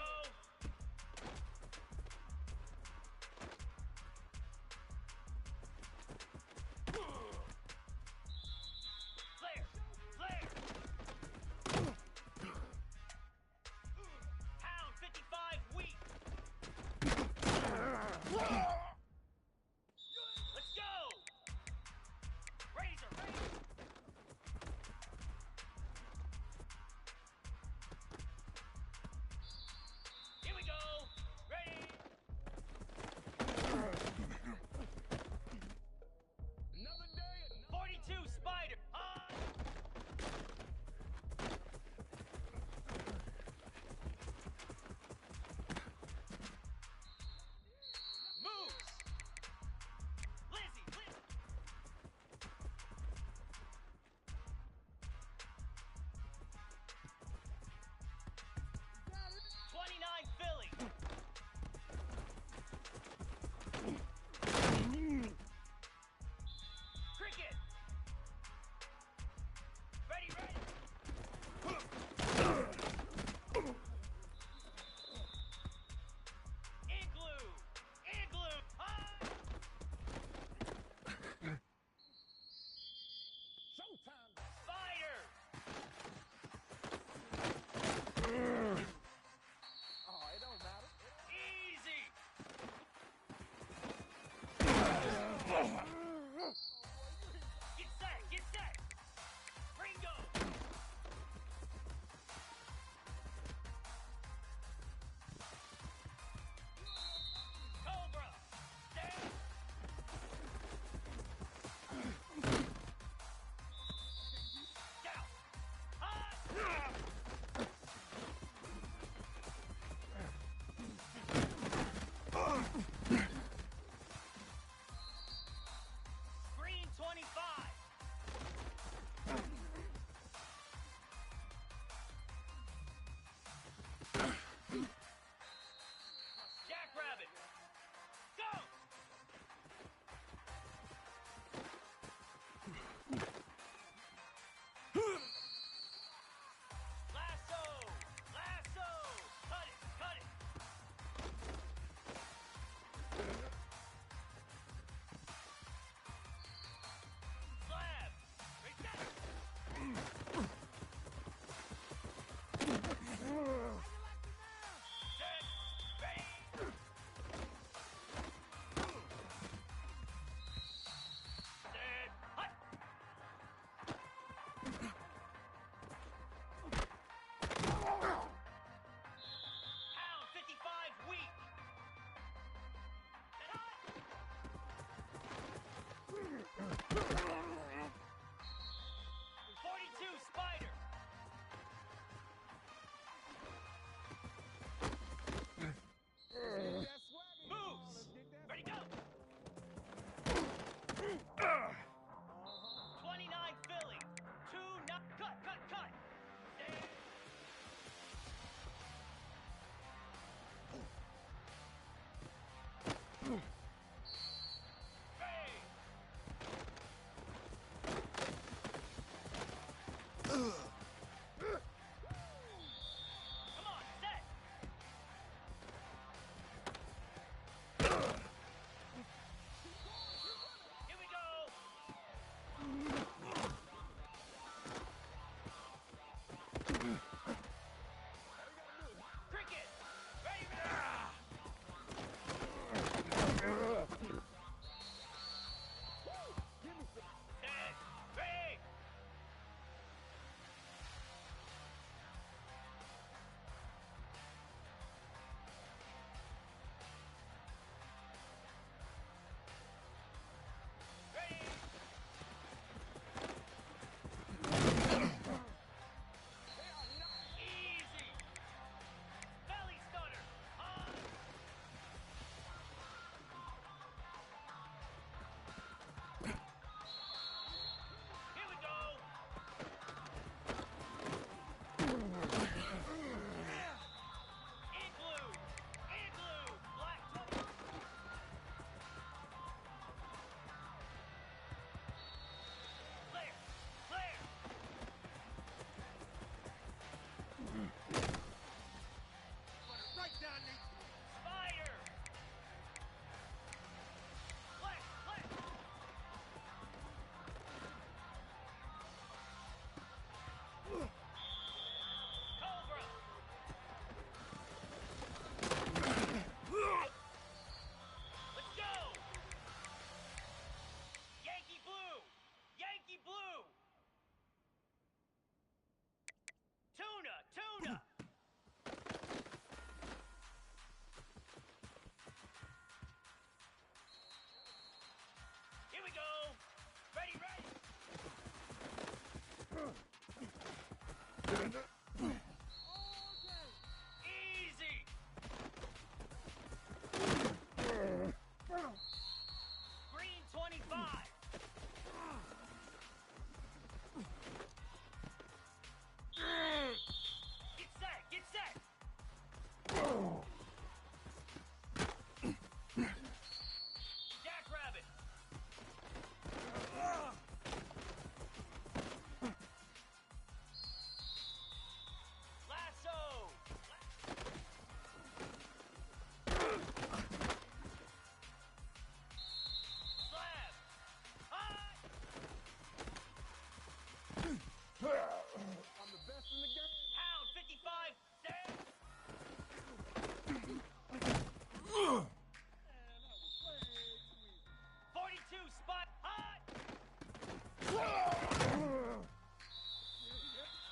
spot. Hot.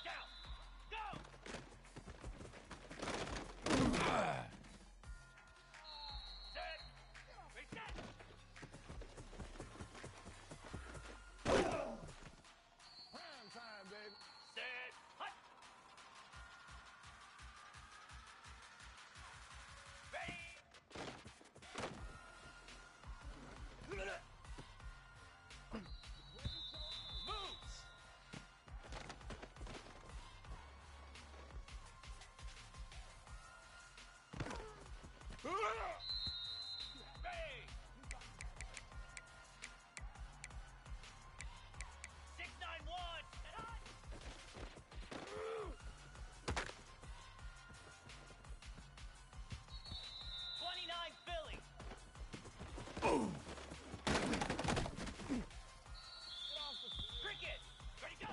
Down. Go. Set. Reset. Prime time, baby. Set. Hot. Ready. Moves. Ready. 691. And on. 29 Philly. Cricket. Ready, go.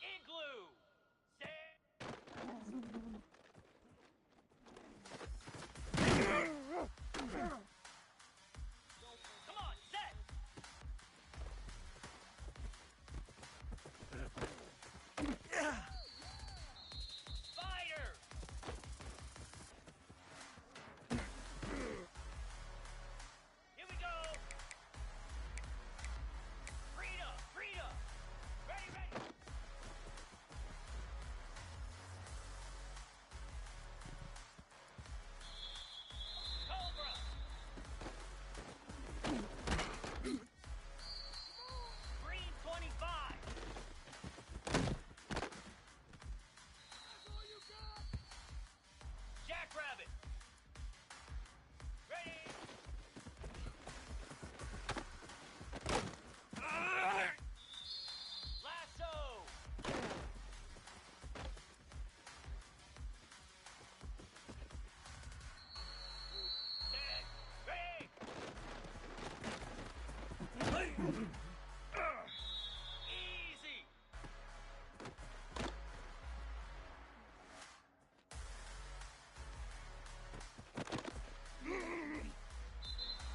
Igloo. Set. Come on, set. Spider. Here we go. Frida, Frida. Ready, ready. Cobra. Green 25. Jackrabbit. Ready. Lasso. Set. Ready. Easy.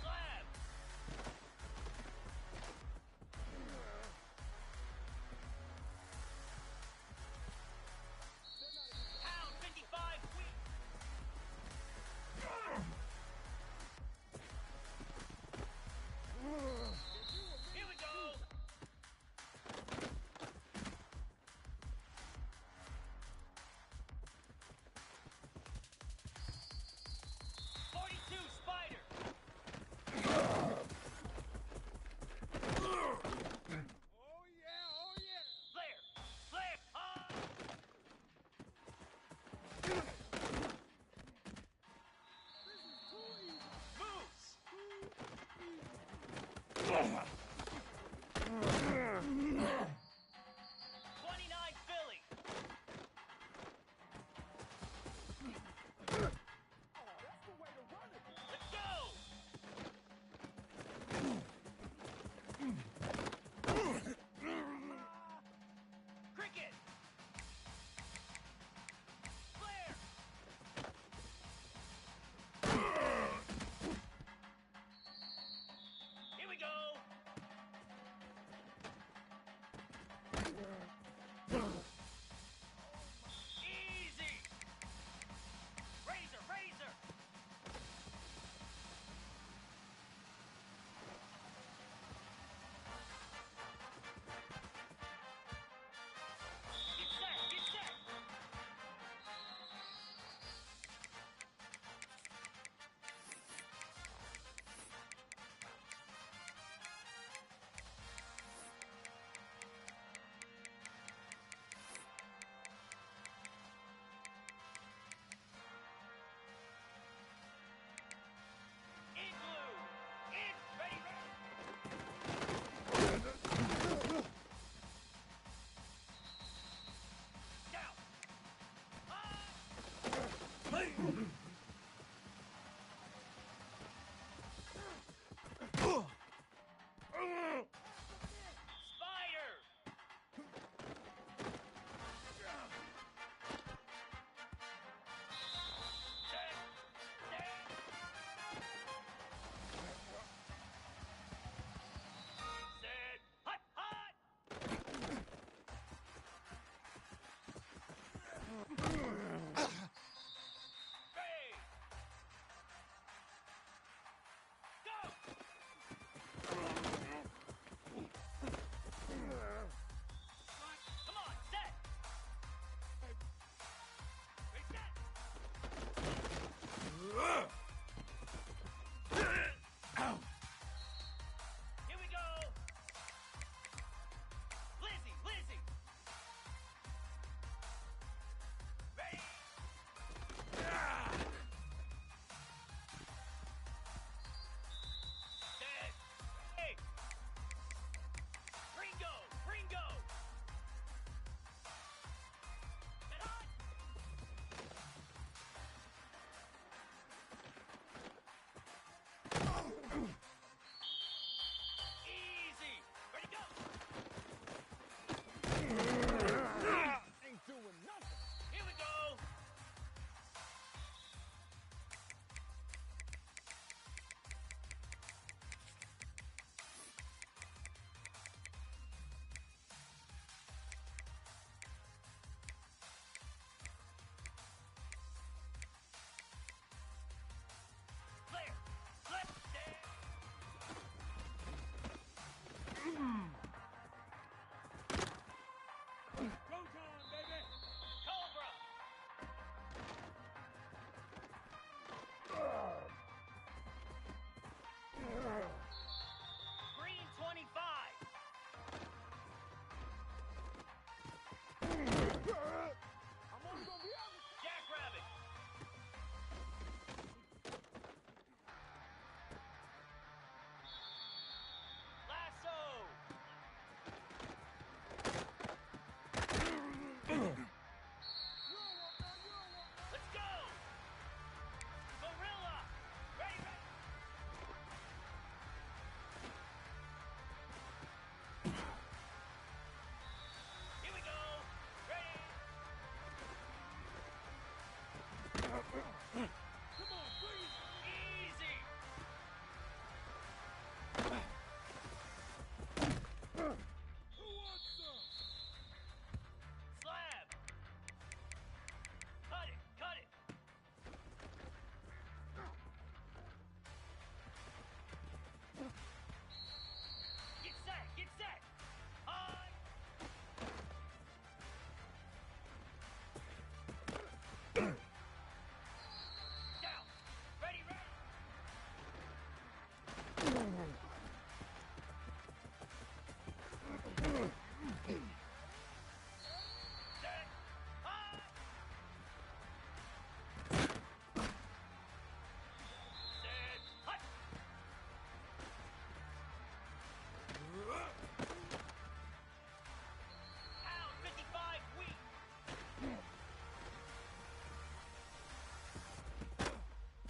Slab. Pound 55 weak. Here we go. .42 Spider. Oh, yeah, oh, yeah. Flare. Flare. Ah. Moves. 29 Philly. Let's go. Cricket. Flare. Here we go. Easy. Razor, razor. Get set, get set. Igloo. In. Ready, ready. Down. Ah. Spider.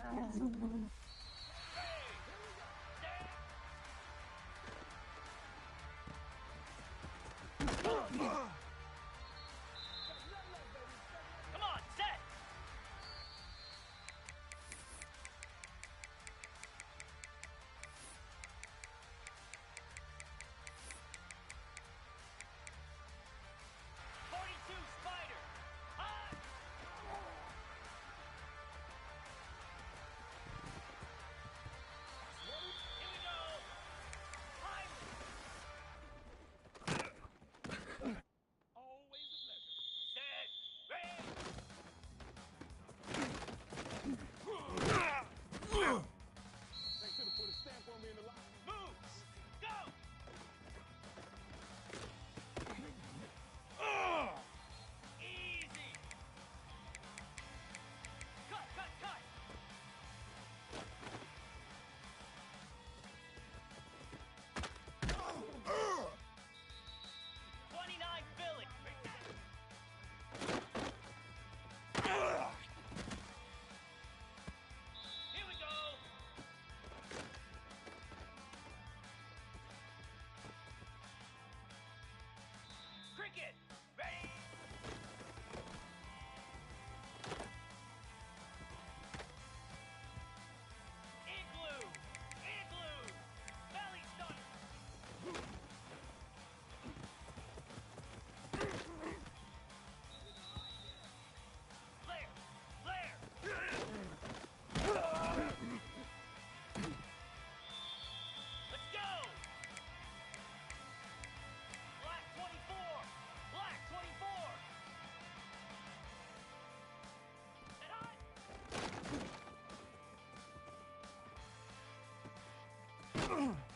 Come on, set! Spider! High! Here we go! Always a pleasure. Set! Ready! They should have put a stamp on me in the line. Moves! Go! Easy! Cut, cut, cut! 29 Philly! Here we go! Cricket! Ready! Igloo! Igloo! Belly stunner! Flare! Flare! Let's go! Black 24! Black 24! And high!